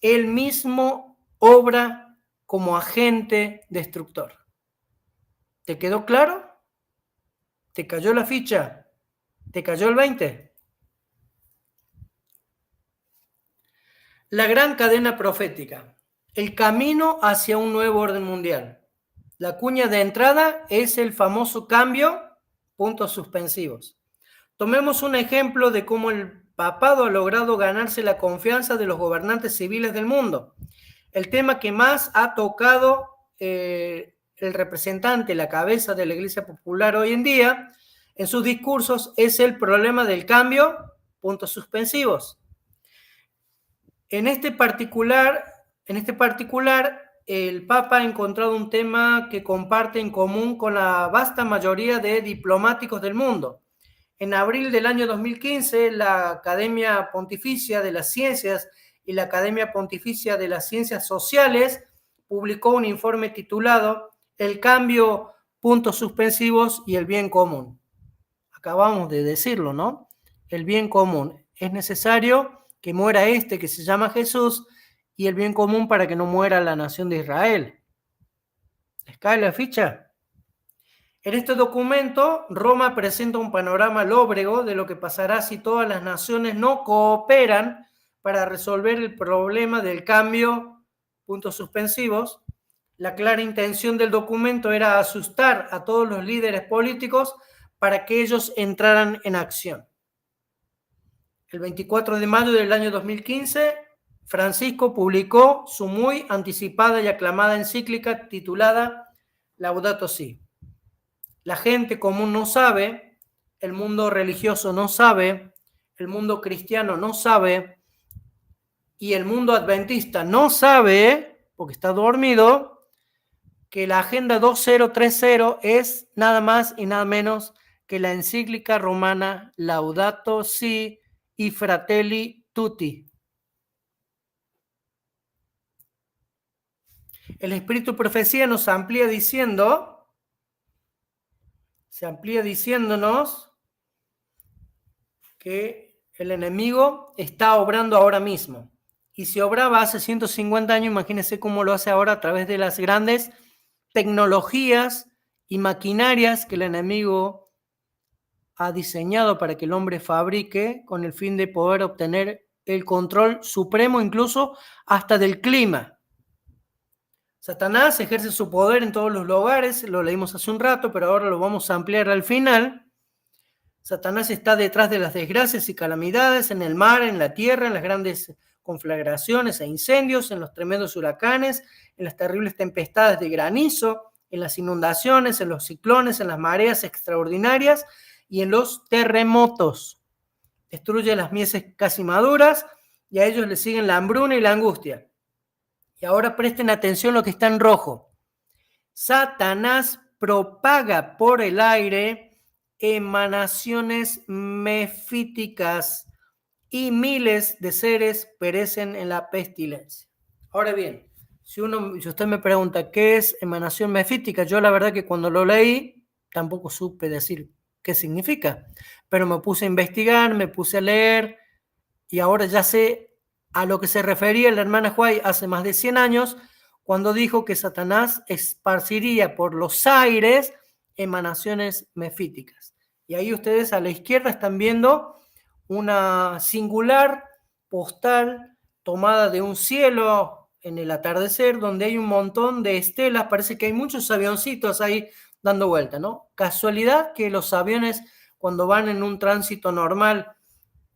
él mismo obra como agente destructor. ¿Te quedó claro? ¿Te cayó la ficha? ¿Te cayó el 20? La gran cadena profética. El camino hacia un nuevo orden mundial. La cuña de entrada es el famoso cambio, puntos suspensivos. Tomemos un ejemplo de cómo el papado ha logrado ganarse la confianza de los gobernantes civiles del mundo. El tema que más ha tocado el representante, la cabeza de la Iglesia Popular hoy en día, en sus discursos, es el problema del cambio, puntos suspensivos. En este particular, el Papa ha encontrado un tema que comparte en común con la vasta mayoría de diplomáticos del mundo. En abril del año 2015, la Academia Pontificia de las Ciencias y la Academia Pontificia de las Ciencias Sociales publicó un informe titulado El cambio, puntos suspensivos y el bien común. Acabamos de decirlo, ¿no? El bien común. Es necesario que muera este que se llama Jesús y el bien común para que no muera la nación de Israel. ¿Les cae la ficha? En este documento, Roma presenta un panorama lóbrego de lo que pasará si todas las naciones no cooperan para resolver el problema del cambio, puntos suspensivos. La clara intención del documento era asustar a todos los líderes políticos para que ellos entraran en acción. El 24 de mayo del año 2015, Francisco publicó su muy anticipada y aclamada encíclica titulada Laudato Si. La gente común no sabe, el mundo religioso no sabe, el mundo cristiano no sabe y el mundo adventista no sabe, porque está dormido, que la Agenda 2030 es nada más y nada menos que la encíclica romana Laudato Si y Fratelli Tutti. El Espíritu Profecía nos amplía diciéndonos que el enemigo está obrando ahora mismo. Y si obraba hace 150 años, imagínense cómo lo hace ahora a través de las grandes tecnologías y maquinarias que el enemigo ha diseñado para que el hombre fabrique con el fin de poder obtener el control supremo, incluso hasta del clima. Satanás ejerce su poder en todos los lugares, lo leímos hace un rato, pero ahora lo vamos a ampliar al final. Satanás está detrás de las desgracias y calamidades en el mar, en la tierra, en las grandes conflagraciones e incendios, en los tremendos huracanes, en las terribles tempestades de granizo, en las inundaciones, en los ciclones, en las mareas extraordinarias y en los terremotos. Destruye las mieses casi maduras y a ellos les siguen la hambruna y la angustia. Y ahora presten atención a lo que está en rojo. Satanás propaga por el aire emanaciones mefíticas y miles de seres perecen en la pestilencia. Ahora bien, si usted me pregunta qué es emanación mefítica, yo la verdad que cuando lo leí tampoco supe decir qué significa, pero me puse a investigar, me puse a leer y ahora ya sé a lo que se refería la hermana White hace más de 100 años cuando dijo que Satanás esparciría por los aires emanaciones mefíticas. Y ahí ustedes a la izquierda están viendo una singular postal tomada de un cielo en el atardecer donde hay un montón de estelas, parece que hay muchos avioncitos ahí dando vuelta, ¿no? Casualidad que los aviones cuando van en un tránsito normal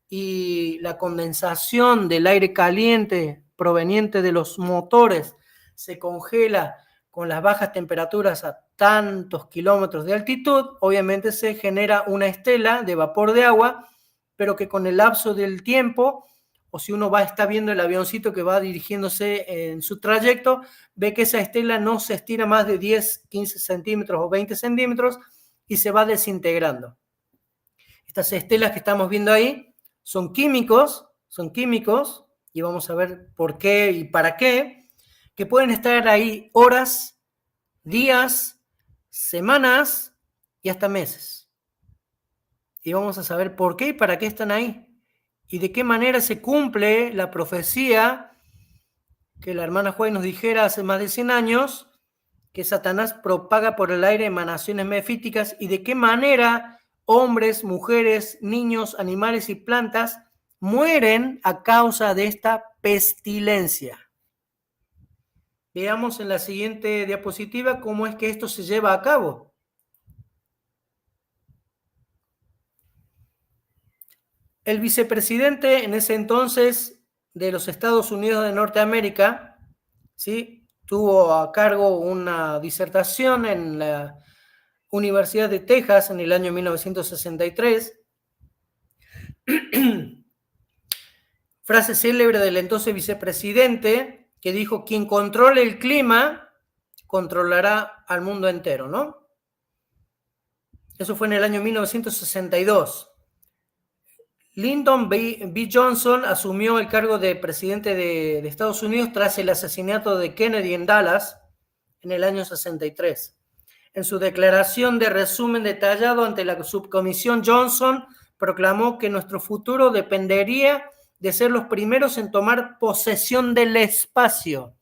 y la condensación del aire caliente proveniente de los motores se congela con las bajas temperaturas a tantos kilómetros de altitud, obviamente se genera una estela de vapor de agua, pero que con el lapso del tiempo, o si uno está viendo el avioncito que va dirigiéndose en su trayecto, ve que esa estela no se estira más de 10, 15 centímetros o 20 centímetros y se va desintegrando. Estas estelas que estamos viendo ahí son químicos, y vamos a ver por qué y para qué, que pueden estar ahí horas, días, semanas y hasta meses. Y vamos a saber por qué y para qué están ahí. Y de qué manera se cumple la profecía que la hermana White nos dijera hace más de 100 años, que Satanás propaga por el aire emanaciones mefíticas, y de qué manera hombres, mujeres, niños, animales y plantas mueren a causa de esta pestilencia. Veamos en la siguiente diapositiva cómo es que esto se lleva a cabo. El vicepresidente en ese entonces de los Estados Unidos de Norteamérica, ¿sí?, tuvo a cargo una disertación en la Universidad de Texas en el año 1963. Frase célebre del entonces vicepresidente que dijo: quien controle el clima controlará al mundo entero, ¿no? Eso fue en el año 1962. Lyndon B. Johnson asumió el cargo de presidente de Estados Unidos tras el asesinato de Kennedy en Dallas en el año 63. En su declaración de resumen detallado ante la subcomisión, Johnson proclamó que nuestro futuro dependería de ser los primeros en tomar posesión del espacio.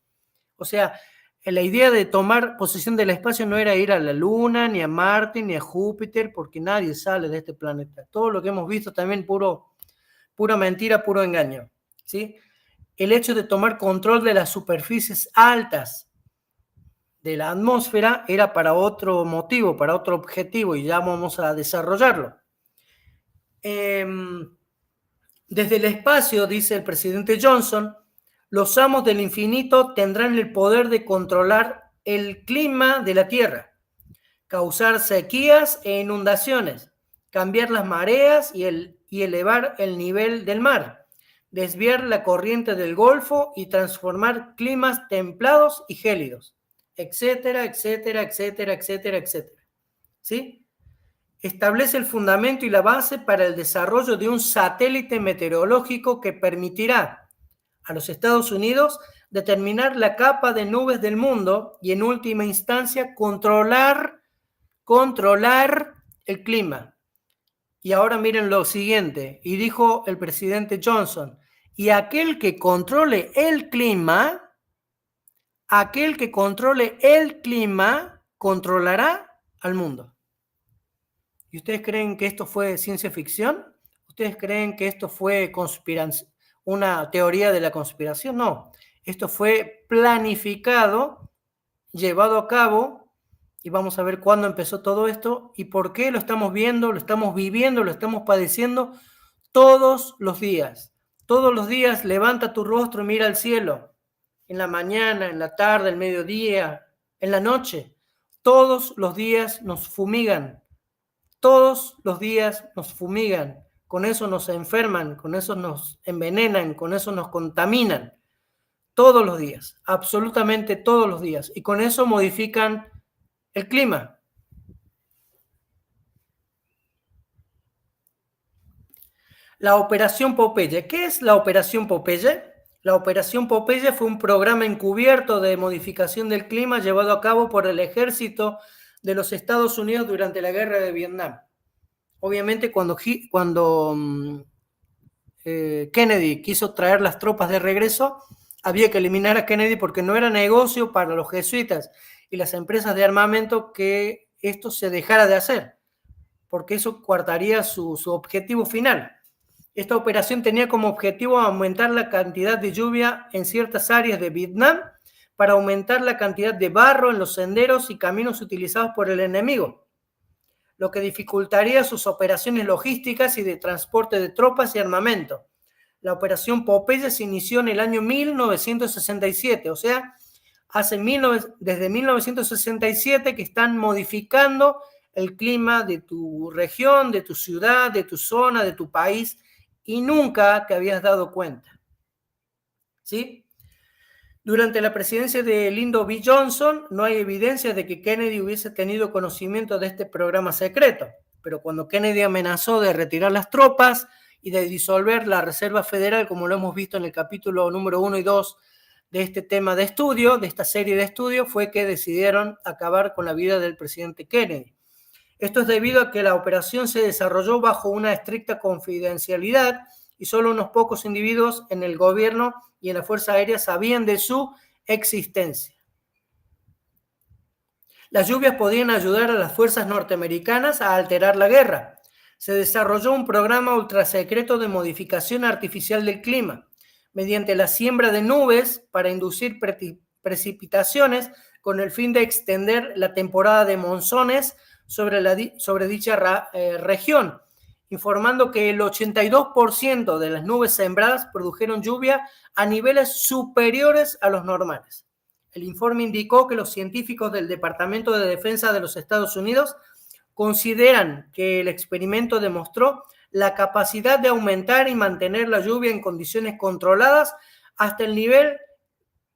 O sea, la idea de tomar posesión del espacio no era ir a la Luna, ni a Marte, ni a Júpiter, porque nadie sale de este planeta. Todo lo que hemos visto también pura mentira, puro engaño, ¿sí? El hecho de tomar control de las superficies altas de la atmósfera era para otro motivo, para otro objetivo, y ya vamos a desarrollarlo. Desde el espacio, dice el presidente Johnson, los amos del infinito tendrán el poder de controlar el clima de la Tierra, causar sequías e inundaciones, cambiar las mareas y elevar el nivel del mar, desviar la corriente del Golfo y transformar climas templados y gélidos, etcétera, etcétera, etcétera, etcétera, etcétera. ¿Sí? Establece el fundamento y la base para el desarrollo de un satélite meteorológico que permitirá a los Estados Unidos determinar la capa de nubes del mundo y en última instancia controlar el clima. Y ahora miren lo siguiente, y dijo el presidente Johnson: y aquel que controle el clima controlará al mundo. ¿Y ustedes creen que esto fue ciencia ficción? ¿Ustedes creen que esto fue una teoría de la conspiración? No, esto fue planificado, llevado a cabo, y vamos a ver cuándo empezó todo esto y por qué lo estamos viendo, lo estamos viviendo, lo estamos padeciendo todos los días. Todos los días levanta tu rostro y mira al cielo, en la mañana, en la tarde, el mediodía, en la noche. Todos los días nos fumigan. Todos los días nos fumigan, con eso nos enferman, con eso nos envenenan, con eso nos contaminan. Todos los días, absolutamente todos los días. Y con eso modifican el clima. La Operación Popeye. ¿Qué es la Operación Popeye? La Operación Popeye fue un programa encubierto de modificación del clima llevado a cabo por el ejército de los Estados Unidos durante la guerra de Vietnam. Obviamente cuando Kennedy quiso traer las tropas de regreso, había que eliminar a Kennedy porque no era negocio para los jesuitas y las empresas de armamento que esto se dejara de hacer, porque eso coartaría su objetivo final. Esta operación tenía como objetivo aumentar la cantidad de lluvia en ciertas áreas de Vietnam para aumentar la cantidad de barro en los senderos y caminos utilizados por el enemigo, lo que dificultaría sus operaciones logísticas y de transporte de tropas y armamento. La operación Popeye se inició en el año 1967, o sea, desde 1967 que están modificando el clima de tu región, de tu ciudad, de tu zona, de tu país, y nunca te habías dado cuenta. ¿Sí? Durante la presidencia de Lyndon B. Johnson no hay evidencia de que Kennedy hubiese tenido conocimiento de este programa secreto, pero cuando Kennedy amenazó de retirar las tropas y de disolver la Reserva Federal, como lo hemos visto en el capítulo número 1 y 2 de este tema de estudio, de esta serie de estudios, fue que decidieron acabar con la vida del presidente Kennedy. Esto es debido a que la operación se desarrolló bajo una estricta confidencialidad y solo unos pocos individuos en el gobierno y en la Fuerza Aérea sabían de su existencia. Las lluvias podían ayudar a las fuerzas norteamericanas a alterar la guerra. Se desarrolló un programa ultrasecreto de modificación artificial del clima, mediante la siembra de nubes para inducir precipitaciones con el fin de extender la temporada de monzones sobre dicha región, informando que el 82% de las nubes sembradas produjeron lluvia a niveles superiores a los normales. El informe indicó que los científicos del Departamento de Defensa de los Estados Unidos consideran que el experimento demostró la capacidad de aumentar y mantener la lluvia en condiciones controladas hasta el nivel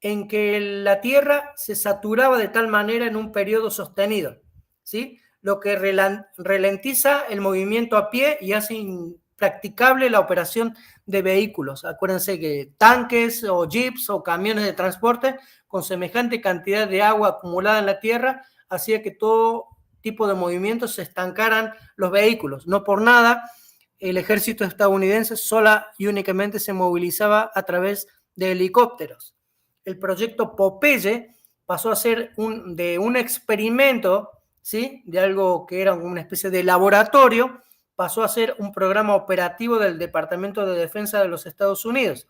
en que la Tierra se saturaba de tal manera en un periodo sostenido, ¿sí? Lo que ralentiza el movimiento a pie y hace impracticable la operación de vehículos. Acuérdense que tanques o jeeps o camiones de transporte con semejante cantidad de agua acumulada en la tierra hacía que todo tipo de movimientos se estancaran los vehículos. No por nada el ejército estadounidense sola y únicamente se movilizaba a través de helicópteros. El proyecto Popeye pasó a ser de un experimento, ¿sí?, de algo que era una especie de laboratorio, pasó a ser un programa operativo del Departamento de Defensa de los Estados Unidos.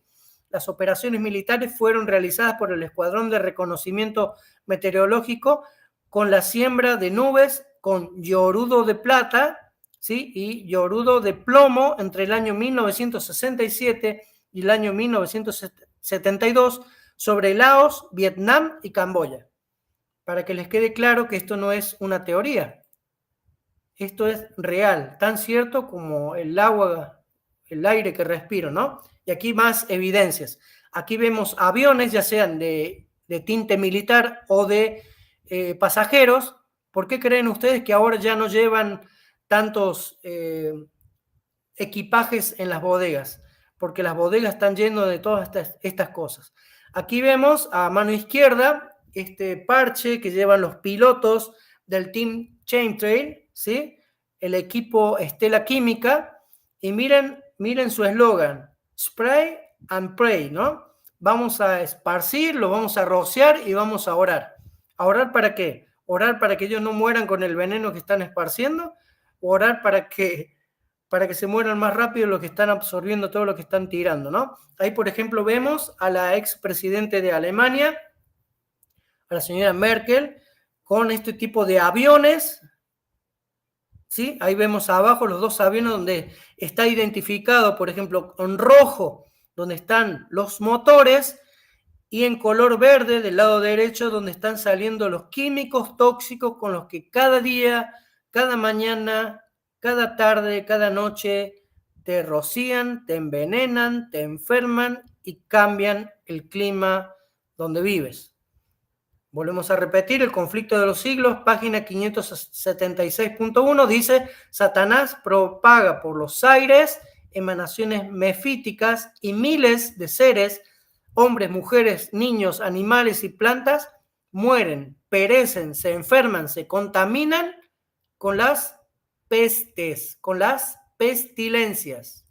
Las operaciones militares fueron realizadas por el Escuadrón de Reconocimiento Meteorológico con la siembra de nubes con iorudo de plata, ¿sí?, y iorudo de plomo entre el año 1967 y el año 1972 sobre Laos, Vietnam y Camboya. Para que les quede claro que esto no es una teoría, esto es real, tan cierto como el agua, el aire que respiro, ¿no? Y aquí más evidencias. Aquí vemos aviones, ya sean de tinte militar o de pasajeros. ¿Por qué creen ustedes que ahora ya no llevan tantos equipajes en las bodegas? Porque las bodegas están llenas de todas estas cosas. Aquí vemos a mano izquierda este parche que llevan los pilotos del Team Chemtrail, ¿sí?, el equipo Stella Química, y miren su eslogan, spray and pray, ¿no? Vamos a esparcir, lo vamos a rociar y vamos a orar. ¿A orar para qué? Orar para que ellos no mueran con el veneno que están esparciendo, o orar para que se mueran más rápido los que están absorbiendo todo lo que están tirando, ¿no? Ahí, por ejemplo, vemos a la expresidente de Alemania, a la señora Merkel, con este tipo de aviones, ¿sí? Ahí vemos abajo los dos aviones donde está identificado, por ejemplo, en rojo, donde están los motores, y en color verde, del lado derecho, donde están saliendo los químicos tóxicos con los que cada día, cada mañana, cada tarde, cada noche te rocían, te envenenan, te enferman y cambian el clima donde vives. Volvemos a repetir, El conflicto de los siglos, página 576.1, dice: Satanás propaga por los aires emanaciones mefíticas y miles de seres, hombres, mujeres, niños, animales y plantas, mueren, perecen, se enferman, se contaminan con las pestes, con las pestilencias.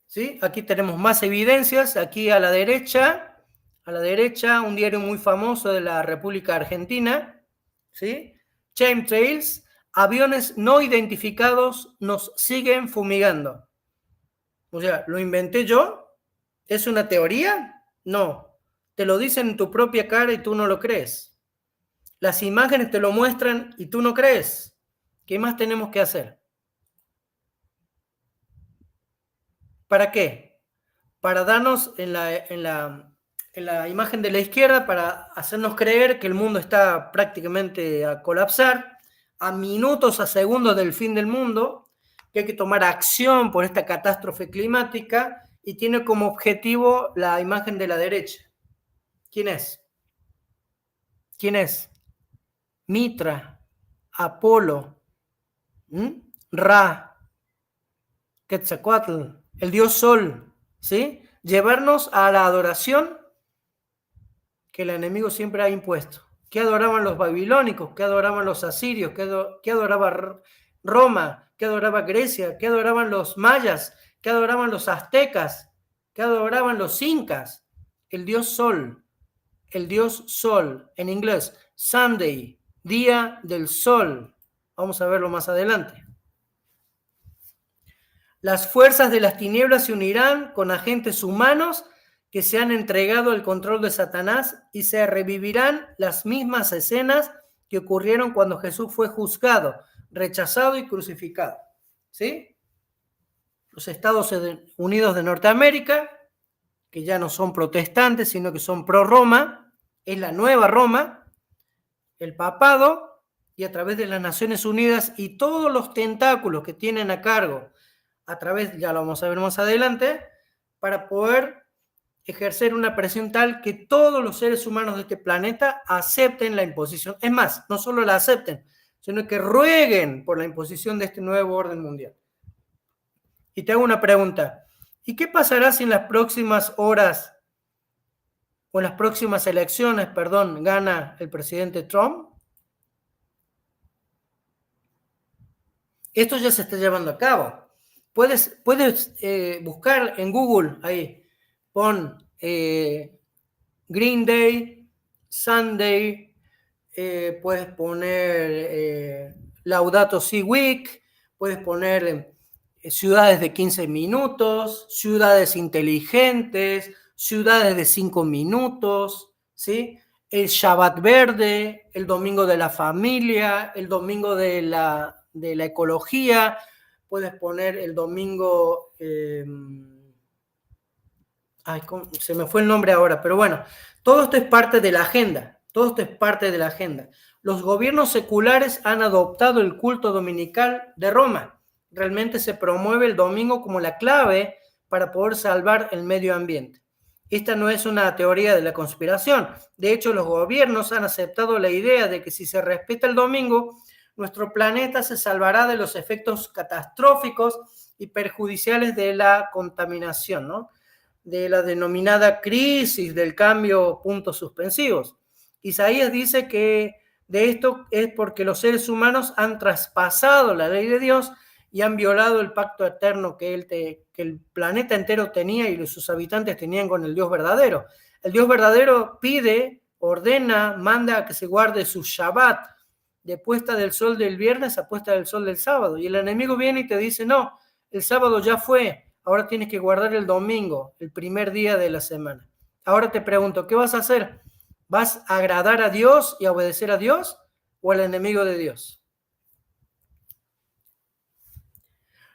¿Sí? Aquí tenemos más evidencias. Aquí a la derecha, un diario muy famoso de la República Argentina, ¿sí? Chemtrails, aviones no identificados nos siguen fumigando. O sea, ¿lo inventé yo? ¿Es una teoría? No. Te lo dicen en tu propia cara y tú no lo crees. Las imágenes te lo muestran y tú no crees. ¿Qué más tenemos que hacer? ¿Para qué? Para darnos en la imagen de la izquierda, para hacernos creer que el mundo está prácticamente a colapsar, a minutos, a segundos del fin del mundo, que hay que tomar acción por esta catástrofe climática, y tiene como objetivo la imagen de la derecha. ¿Quién es? ¿Quién es? Mitra, Apolo, Ra, Quetzalcóatl, el dios Sol, ¿sí? Llevarnos a la adoración que el enemigo siempre ha impuesto. ¿Qué adoraban los babilónicos? ¿Qué adoraban los asirios? ¿Qué adoraba Roma? ¿Qué adoraba Grecia? ¿Qué adoraban los mayas? ¿Qué adoraban los aztecas? ¿Qué adoraban los incas? El dios Sol. El dios Sol, en inglés, Sunday, día del sol. Vamos a verlo más adelante. Las fuerzas de las tinieblas se unirán con agentes humanos que se han entregado al control de Satanás, y se revivirán las mismas escenas que ocurrieron cuando Jesús fue juzgado, rechazado y crucificado. ¿Sí? Los Estados Unidos de Norteamérica, que ya no son protestantes, sino que son pro Roma, es la nueva Roma, el papado, y a través de las Naciones Unidas y todos los tentáculos que tienen a cargo, a través, ya lo vamos a ver más adelante, para poder ejercer una presión tal que todos los seres humanos de este planeta acepten la imposición. Es más, no solo la acepten, sino que rueguen por la imposición de este nuevo orden mundial. Y te hago una pregunta. ¿Y qué pasará si en las próximas horas o en las próximas elecciones, gana el presidente Trump? Esto ya se está llevando a cabo. Puedes buscar en Google, ahí, pon Green Day, Sunday, puedes poner Laudato Si Week, puedes poner ciudades de 15 minutos, ciudades inteligentes, ciudades de 5 minutos, ¿sí? El Shabbat verde, el domingo de la familia, el domingo de la ecología, puedes poner el domingo, se me fue el nombre ahora, pero bueno, todo esto es parte de la agenda, Los gobiernos seculares han adoptado el culto dominical de Roma. Realmente se promueve el domingo como la clave para poder salvar el medio ambiente. Esta no es una teoría de la conspiración. De hecho, los gobiernos han aceptado la idea de que si se respeta el domingo, nuestro planeta se salvará de los efectos catastróficos y perjudiciales de la contaminación, ¿no? De la denominada crisis del cambio, puntos suspensivos. Isaías dice que de esto es porque los seres humanos han traspasado la ley de Dios y han violado el pacto eterno que el planeta entero tenía y sus habitantes tenían con el Dios verdadero. El Dios verdadero pide, ordena, manda a que se guarde su Shabbat, de puesta del sol del viernes a puesta del sol del sábado. Y el enemigo viene y te dice, no, el sábado ya fue, ahora tienes que guardar el domingo, el primer día de la semana. Ahora te pregunto, ¿qué vas a hacer? ¿Vas a agradar a Dios y a obedecer a Dios o al enemigo de Dios?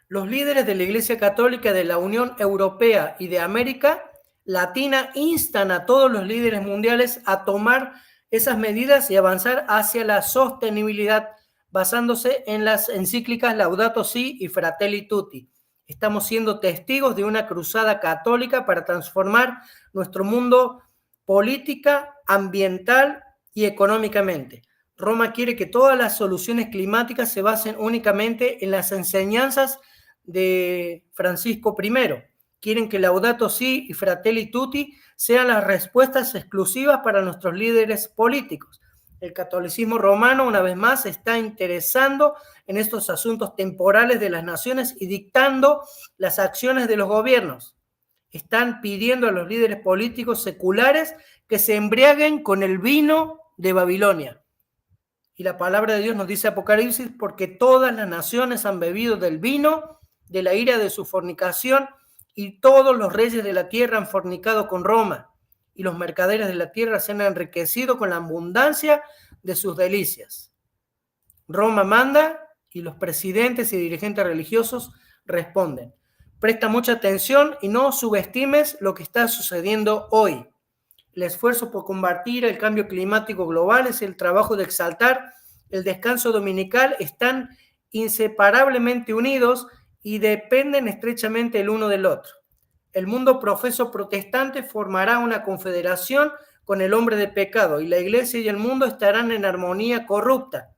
Los líderes de la Iglesia Católica de la Unión Europea y de América Latina instan a todos los líderes mundiales a tomar esas medidas y avanzar hacia la sostenibilidad basándose en las encíclicas Laudato Si y Fratelli Tutti. Estamos siendo testigos de una cruzada católica para transformar nuestro mundo política, ambiental y económicamente. Roma quiere que todas las soluciones climáticas se basen únicamente en las enseñanzas de Francisco I. Quieren que Laudato Si y Fratelli Tutti sean las respuestas exclusivas para nuestros líderes políticos. El catolicismo romano, una vez más, se está interesando en estos asuntos temporales de las naciones y dictando las acciones de los gobiernos. Están pidiendo a los líderes políticos seculares que se embriaguen con el vino de Babilonia. Y la palabra de Dios nos dice Apocalipsis, porque todas las naciones han bebido del vino de la ira de su fornicación, y todos los reyes de la tierra han fornicado con Roma, y los mercaderes de la tierra se han enriquecido con la abundancia de sus delicias. Roma manda y los presidentes y dirigentes religiosos responden. Presta mucha atención y no subestimes lo que está sucediendo hoy. El esfuerzo por combatir el cambio climático global es el trabajo de exaltar el descanso dominical, están inseparablemente unidos y dependen estrechamente el uno del otro. El mundo profeso protestante formará una confederación con el hombre de pecado y la iglesia y el mundo estarán en armonía corrupta.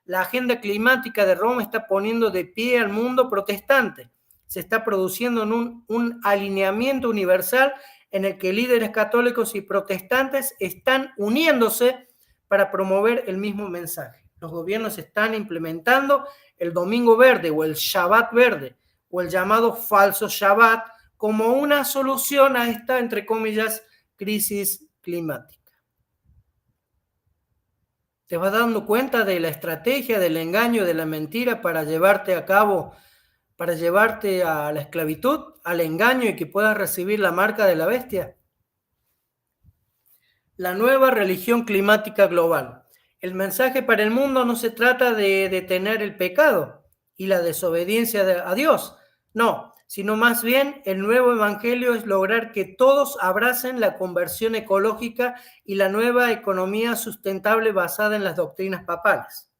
La agenda climática de Roma está poniendo de pie al mundo protestante. Se está produciendo un alineamiento universal en el que líderes católicos y protestantes están uniéndose para promover el mismo mensaje. Los gobiernos están implementando el Domingo Verde o el Shabbat Verde o el llamado falso Shabbat como una solución a esta, entre comillas, crisis climática. ¿Te vas dando cuenta de la estrategia, del engaño, de la mentira para llevarte a cabo, para llevarte a la esclavitud, al engaño y que puedas recibir la marca de la bestia? La nueva religión climática global. El mensaje para el mundo no se trata de detener el pecado y la desobediencia a Dios, no, sino más bien el nuevo evangelio es lograr que todos abracen la conversión ecológica y la nueva economía sustentable basada en las doctrinas papales.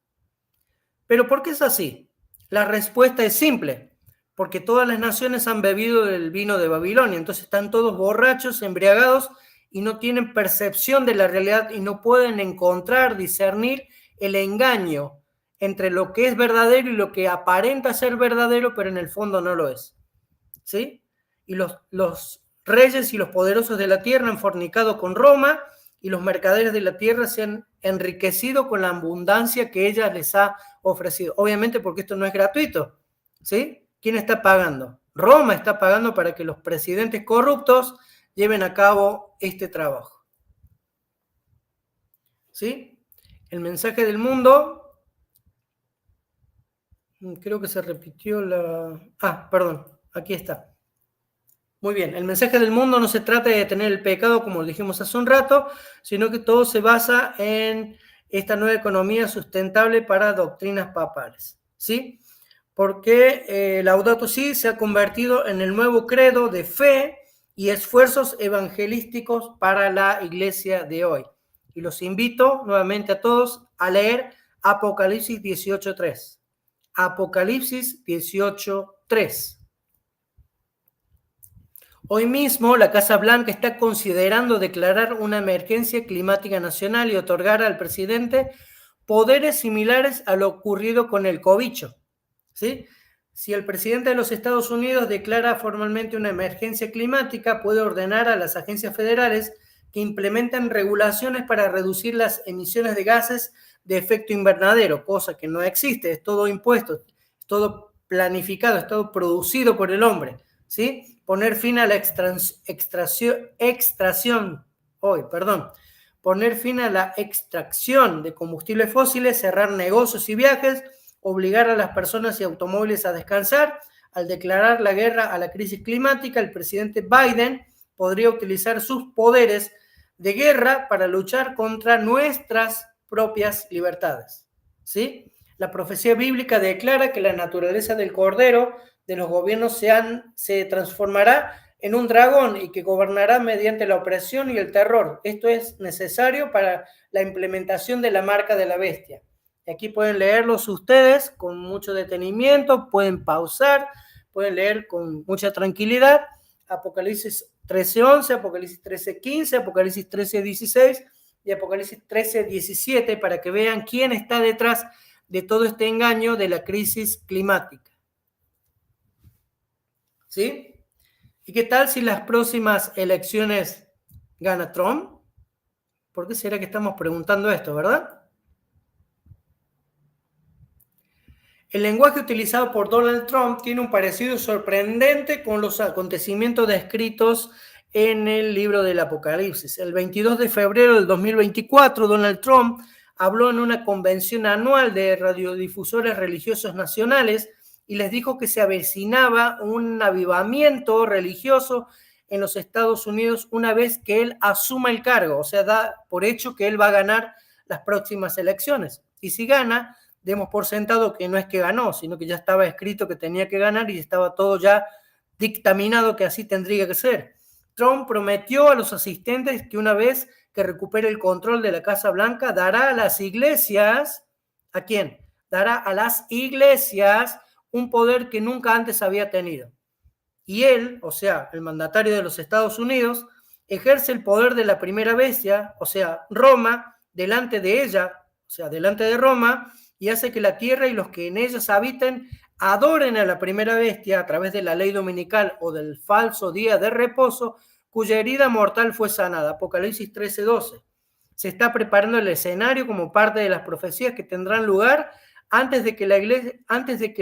¿Pero por qué es así? La respuesta es simple, porque todas las naciones han bebido del vino de Babilonia, entonces están todos borrachos, embriagados y no tienen percepción de la realidad y no pueden encontrar, discernir el engaño entre lo que es verdadero y lo que aparenta ser verdadero, pero en el fondo no lo es. ¿Sí? Y los reyes y los poderosos de la tierra han fornicado con Roma y los mercaderes de la tierra se han enriquecido con la abundancia que ella les ha ofrecido. Obviamente porque esto no es gratuito. ¿Sí? ¿Quién está pagando? Roma está pagando para que los presidentes corruptos lleven a cabo este trabajo. ¿Sí? El mensaje del mundo, creo que se repitió perdón, aquí está. Muy bien, el mensaje del mundo no se trata de detener el pecado, como dijimos hace un rato, sino que todo se basa en esta nueva economía sustentable para doctrinas papales. ¿Sí? Porque Laudato Si se ha convertido en el nuevo credo de fe y esfuerzos evangelísticos para la iglesia de hoy. Y los invito nuevamente a todos a leer Apocalipsis 18:3. Apocalipsis 18:3. Hoy mismo la Casa Blanca está considerando declarar una emergencia climática nacional y otorgar al presidente poderes similares a lo ocurrido con el cobicho. ¿Sí? Si el presidente de los Estados Unidos declara formalmente una emergencia climática, puede ordenar a las agencias federales que implementen regulaciones para reducir las emisiones de gases de efecto invernadero, cosa que no existe, es todo impuesto, es todo planificado, es todo producido por el hombre. ¿Sí? Poner fin a la poner fin a la extracción de combustibles fósiles, cerrar negocios y viajes, obligar a las personas y automóviles a descansar. Al declarar la guerra a la crisis climática, el presidente Biden podría utilizar sus poderes de guerra para luchar contra nuestras propias libertades. ¿Sí? La profecía bíblica declara que la naturaleza del cordero de los gobiernos se transformará en un dragón y que gobernará mediante la opresión y el terror. Esto es necesario para la implementación de la marca de la bestia. Y aquí pueden leerlos ustedes con mucho detenimiento, pueden pausar, pueden leer con mucha tranquilidad. Apocalipsis 13:11, Apocalipsis 13:15, Apocalipsis 13:16 y Apocalipsis 13, 17, para que vean quién está detrás de todo este engaño de la crisis climática. ¿Sí? ¿Y qué tal si las próximas elecciones gana Trump? ¿Por qué será que estamos preguntando esto, verdad? El lenguaje utilizado por Donald Trump tiene un parecido sorprendente con los acontecimientos descritos en el libro del Apocalipsis. El 22 de febrero del 2024, Donald Trump habló en una convención anual de radiodifusores religiosos nacionales y les dijo que se avecinaba un avivamiento religioso en los Estados Unidos una vez que él asuma el cargo, o sea, da por hecho que él va a ganar las próximas elecciones. Y si gana, demos por sentado que no es que ganó, sino que ya estaba escrito que tenía que ganar y estaba todo ya dictaminado que así tendría que ser. Trump prometió a los asistentes que una vez que recupere el control de la Casa Blanca, dará a las iglesias, ¿a quién? Dará a las iglesias un poder que nunca antes había tenido. Y él, o sea, el mandatario de los Estados Unidos, ejerce el poder de la primera bestia, o sea, Roma, delante de ella, o sea, delante de Roma, y hace que la tierra y los que en ellas habiten adoren a la primera bestia a través de la ley dominical o del falso día de reposo, cuya herida mortal fue sanada. Apocalipsis 13:12. Se está preparando el escenario como parte de las profecías que tendrán lugar antes de que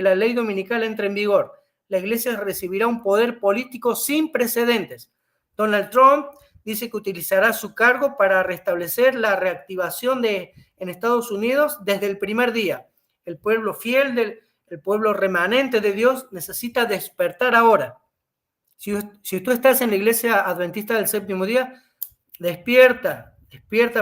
la ley dominical entre en vigor. La iglesia recibirá un poder político sin precedentes. Donald Trump dice que utilizará su cargo para restablecer la reactivación en Estados Unidos desde el primer día. El pueblo fiel, el pueblo remanente de Dios necesita despertar ahora. Si tú estás en la iglesia adventista del séptimo día, despierta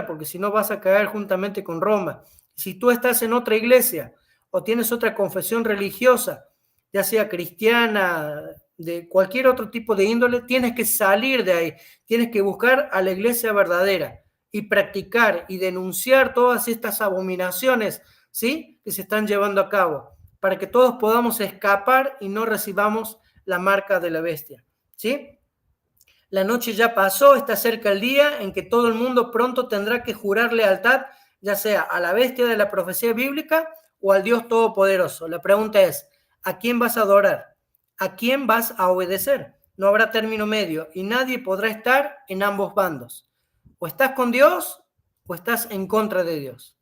porque si no vas a caer juntamente con Roma. Si tú estás en otra iglesia o tienes otra confesión religiosa, ya sea cristiana, de cualquier otro tipo de índole, tienes que salir de ahí, tienes que buscar a la iglesia verdadera y practicar y denunciar todas estas abominaciones, ¿sí?, que se están llevando a cabo, para que todos podamos escapar y no recibamos la marca de la bestia, ¿sí? La noche ya pasó, está cerca el día en que todo el mundo pronto tendrá que jurar lealtad, ya sea a la bestia de la profecía bíblica o al Dios Todopoderoso. La pregunta es, ¿a quién vas a adorar? ¿A quién vas a obedecer? No habrá término medio y nadie podrá estar en ambos bandos. O estás con Dios o estás en contra de Dios.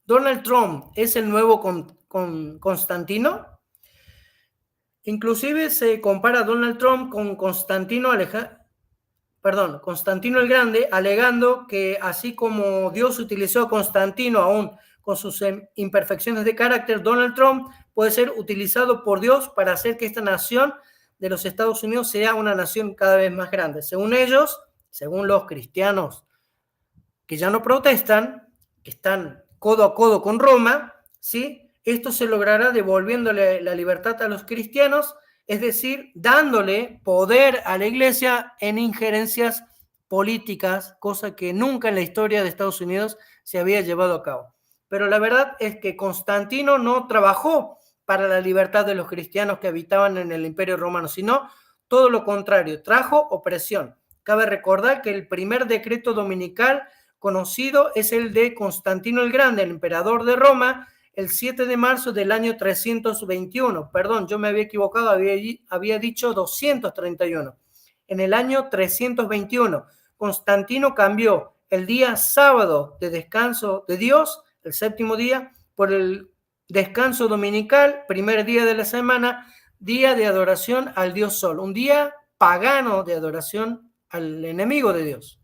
¿Donald Trump es el nuevo Constantino? Inclusive se compara a Donald Trump con Constantino el Grande, alegando que así como Dios utilizó a Constantino aún con sus imperfecciones de carácter, Donald Trump puede ser utilizado por Dios para hacer que esta nación de los Estados Unidos sea una nación cada vez más grande. Según ellos, según los cristianos que ya no protestan, que están codo a codo con Roma, ¿sí?, esto se logrará devolviéndole la libertad a los cristianos, es decir, dándole poder a la iglesia en injerencias políticas, cosa que nunca en la historia de Estados Unidos se había llevado a cabo. Pero la verdad es que Constantino no trabajó para la libertad de los cristianos que habitaban en el Imperio Romano, sino todo lo contrario, trajo opresión. Cabe recordar que el primer decreto dominical conocido es el de Constantino el Grande, el emperador de Roma, el 7 de marzo del año 321. Perdón, yo me había equivocado, había dicho 231. En el año 321, Constantino cambió el día sábado de descanso de Dios, el séptimo día, por el descanso dominical, primer día de la semana, día de adoración al Dios Sol, un día pagano de adoración al enemigo de Dios.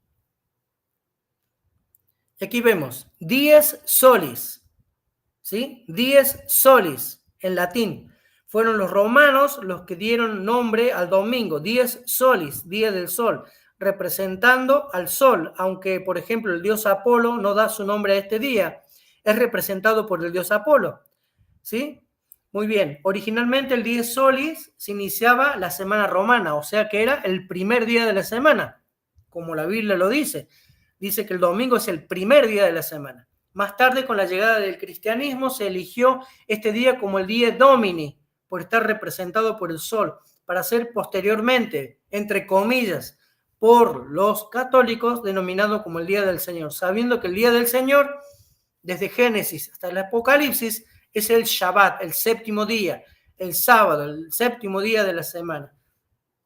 Y aquí vemos, dies solis, ¿sí? Dies solis, en latín. Fueron los romanos los que dieron nombre al domingo, dies solis, día del sol, representando al sol, aunque, por ejemplo, el dios Apolo no da su nombre a este día, es representado por el dios Apolo, ¿sí? Muy bien, originalmente el dies solis se iniciaba la semana romana, o sea que era el primer día de la semana, como la Biblia lo dice. Dice que el domingo es el primer día de la semana. Más tarde, con la llegada del cristianismo, se eligió este día como el Día Domini, por estar representado por el sol, para ser posteriormente, entre comillas, por los católicos denominado como el Día del Señor, sabiendo que el Día del Señor, desde Génesis hasta el Apocalipsis, es el Shabbat, el séptimo día, el sábado, el séptimo día de la semana.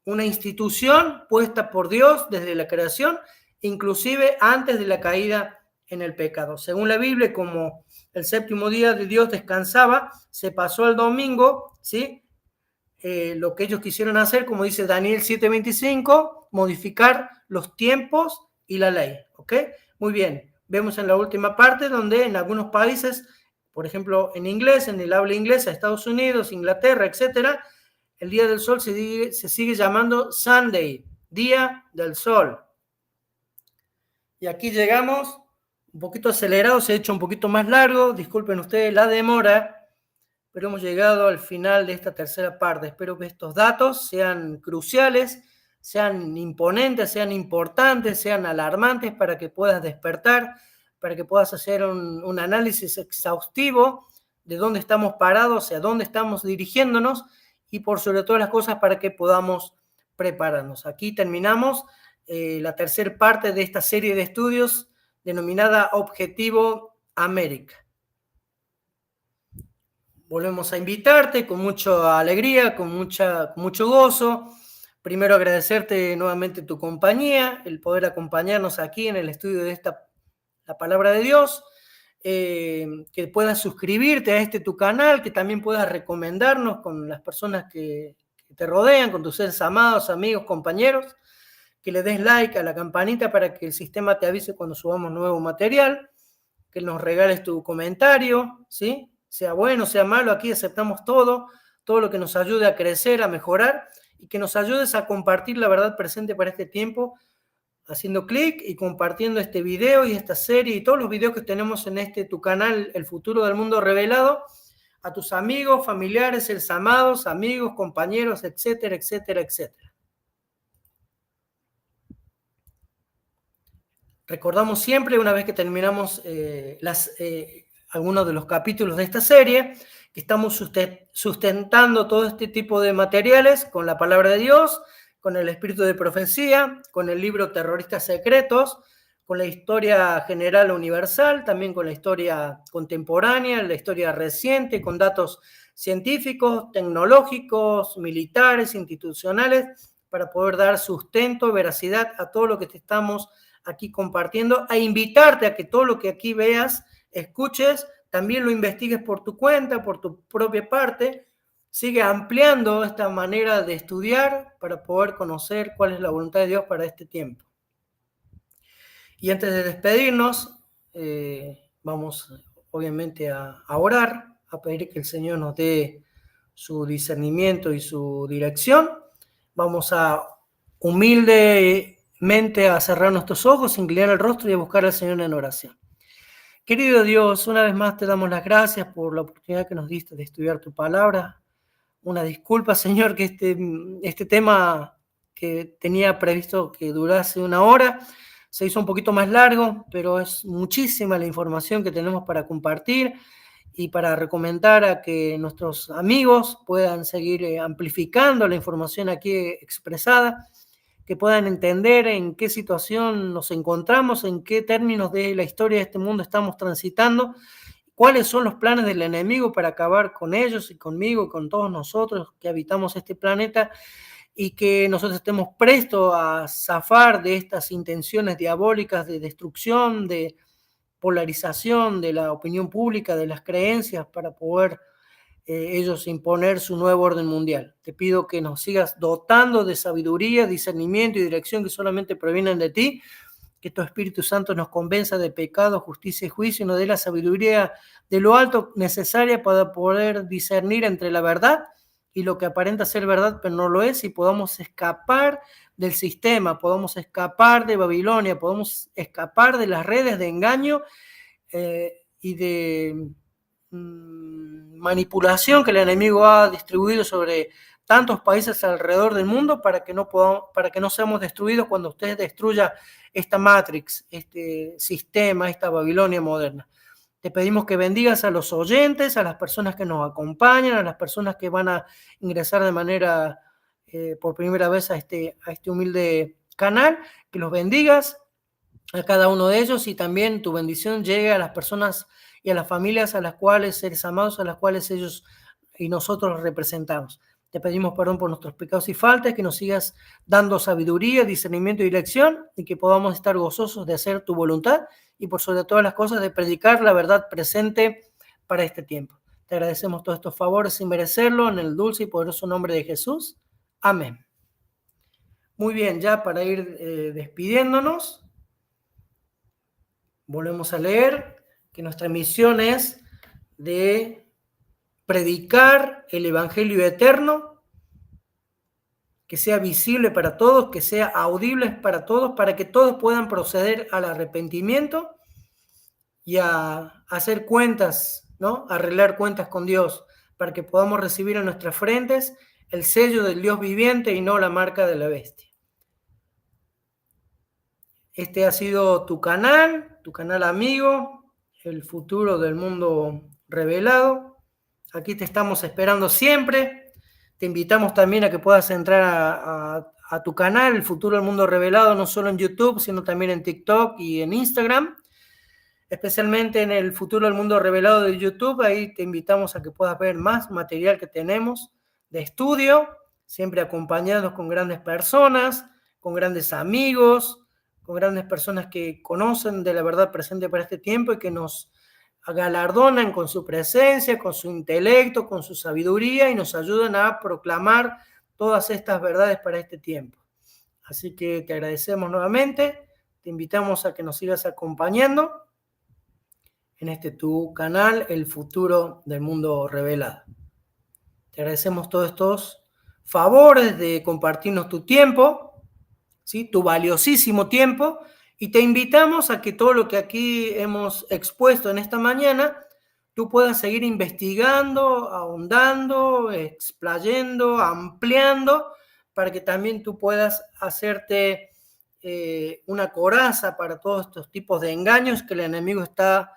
Una institución puesta por Dios desde la creación, inclusive antes de la caída en el pecado. Según la Biblia, como el séptimo día de Dios descansaba, se pasó al domingo, ¿sí? Lo que ellos quisieron hacer, como dice Daniel 7:25, modificar los tiempos y la ley, ¿ok? Muy bien, vemos en la última parte donde en algunos países, por ejemplo en inglés, en el habla inglesa, Estados Unidos, Inglaterra, etcétera, el Día del Sol se sigue llamando Sunday, Día del Sol. Y aquí llegamos, un poquito acelerado, se ha hecho un poquito más largo, disculpen ustedes la demora, pero hemos llegado al final de esta tercera parte. Espero que estos datos sean cruciales, sean imponentes, sean importantes, sean alarmantes para que puedas despertar, para que puedas hacer un análisis exhaustivo de dónde estamos parados, hacia dónde estamos dirigiéndonos y por sobre todas las cosas para que podamos prepararnos. Aquí terminamos la tercera parte de esta serie de estudios denominada Objetivo América. Volvemos a invitarte con mucha alegría, con mucho gozo. Primero agradecerte nuevamente tu compañía, el poder acompañarnos aquí en el estudio de la palabra de Dios, que puedas suscribirte a tu canal, que también puedas recomendarnos con las personas que te rodean, con tus seres amados, amigos, compañeros, que le des like a la campanita para que el sistema te avise cuando subamos nuevo material, que nos regales tu comentario, ¿sí? Sea bueno, sea malo, aquí aceptamos todo lo que nos ayude a crecer, a mejorar y que nos ayudes a compartir la verdad presente para este tiempo, haciendo clic y compartiendo este video y esta serie y todos los videos que tenemos en tu canal, El Futuro del Mundo Revelado, a tus amigos, familiares, seres amados, amigos, compañeros, etcétera, etcétera, etcétera. Recordamos siempre, una vez que terminamos algunos de los capítulos de esta serie, que estamos sustentando todo este tipo de materiales con la palabra de Dios, con el espíritu de profecía, con el libro Terroristas Secretos, con la historia general universal, también con la historia contemporánea, la historia reciente, con datos científicos, tecnológicos, militares, institucionales, para poder dar sustento, veracidad a todo lo que te estamos aquí compartiendo, a invitarte a que todo lo que aquí veas, escuches, también lo investigues por tu cuenta, por tu propia parte, sigue ampliando esta manera de estudiar para poder conocer cuál es la voluntad de Dios para este tiempo. Y antes de despedirnos, vamos obviamente a orar, a pedir que el Señor nos dé su discernimiento y su dirección. Vamos a humildemente a cerrar nuestros ojos, inclinar el rostro y a buscar al Señor en oración. Querido Dios, una vez más te damos las gracias por la oportunidad que nos diste de estudiar tu palabra. Una disculpa, Señor, que este tema que tenía previsto que durase 1 hora se hizo un poquito más largo, pero es muchísima la información que tenemos para compartir y para recomendar a que nuestros amigos puedan seguir amplificando la información aquí expresada, que puedan entender en qué situación nos encontramos, en qué términos de la historia de este mundo estamos transitando, cuáles son los planes del enemigo para acabar con ellos y conmigo y con todos nosotros que habitamos este planeta, y que nosotros estemos prestos a zafar de estas intenciones diabólicas de destrucción, de polarización de la opinión pública, de las creencias, para poder ellos imponer su nuevo orden mundial. Te pido que nos sigas dotando de sabiduría, discernimiento y dirección que solamente provienen de ti, que tu Espíritu Santo nos convenza de pecado, justicia y juicio y nos dé la sabiduría de lo alto necesaria para poder discernir entre la verdad y lo que aparenta ser verdad pero no lo es, y podamos escapar del sistema, podamos escapar de Babilonia, podamos escapar de las redes de engaño y de manipulación que el enemigo ha distribuido sobre tantos países alrededor del mundo para que no seamos destruidos cuando usted destruya esta Matrix, este sistema, esta Babilonia moderna. Te pedimos que bendigas a los oyentes, a las personas que nos acompañan, a las personas que van a ingresar de manera por primera vez a este humilde canal, que los bendigas a cada uno de ellos y también tu bendición llegue a las personas y a las familias a las cuales, seres amados, a las cuales ellos y nosotros representamos. Te pedimos perdón por nuestros pecados y faltas, que nos sigas dando sabiduría, discernimiento y dirección y que podamos estar gozosos de hacer tu voluntad y por sobre todas las cosas de predicar la verdad presente para este tiempo. Te agradecemos todos estos favores sin merecerlo en el dulce y poderoso nombre de Jesús. Amén. Muy bien, ya para ir despidiéndonos, volvemos a leer que nuestra misión es de predicar el Evangelio eterno, que sea visible para todos, que sea audible para todos, para que todos puedan proceder al arrepentimiento y a hacer cuentas, ¿no? Arreglar cuentas con Dios, para que podamos recibir en nuestras frentes el sello del Dios viviente y no la marca de la bestia. Este ha sido tu canal amigo, el futuro del mundo revelado. Aquí te estamos esperando siempre. Te invitamos también a que puedas entrar a tu canal, El Futuro del Mundo Revelado, no solo en YouTube, sino también en TikTok y en Instagram. Especialmente en El Futuro del Mundo Revelado de YouTube. Ahí te invitamos a que puedas ver más material que tenemos de estudio, siempre acompañados con grandes personas, con grandes amigos, con grandes personas que conocen de la verdad presente para este tiempo y que nos galardonan con su presencia, con su intelecto, con su sabiduría y nos ayudan a proclamar todas estas verdades para este tiempo. Así que te agradecemos nuevamente, te invitamos a que nos sigas acompañando en este tu canal, El Futuro del Mundo Revelado. Te agradecemos todos estos favores de compartirnos tu tiempo, ¿sí? Tu valiosísimo tiempo, y te invitamos a que todo lo que aquí hemos expuesto en esta mañana, tú puedas seguir investigando, ahondando, explayendo, ampliando, para que también tú puedas hacerte una coraza para todos estos tipos de engaños que el enemigo está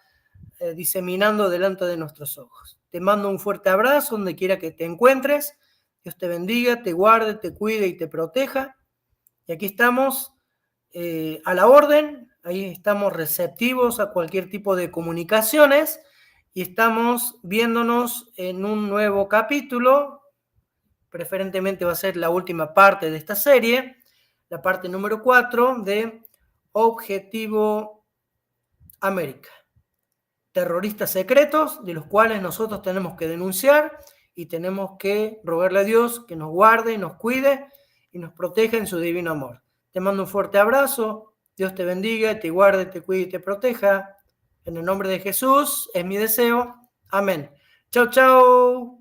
diseminando delante de nuestros ojos. Te mando un fuerte abrazo donde quiera que te encuentres. Dios te bendiga, te guarde, te cuide y te proteja. Y aquí estamos a la orden, ahí estamos receptivos a cualquier tipo de comunicaciones y estamos viéndonos en un nuevo capítulo. Preferentemente va a ser la última parte de esta serie, la parte número 4 de Objetivo América. Terroristas secretos de los cuales nosotros tenemos que denunciar y tenemos que rogarle a Dios que nos guarde y nos cuide y nos proteja en su divino amor. Te mando un fuerte abrazo, Dios te bendiga, te guarde, te cuide y te proteja. En el nombre de Jesús es mi deseo. Amén. Chau, chau.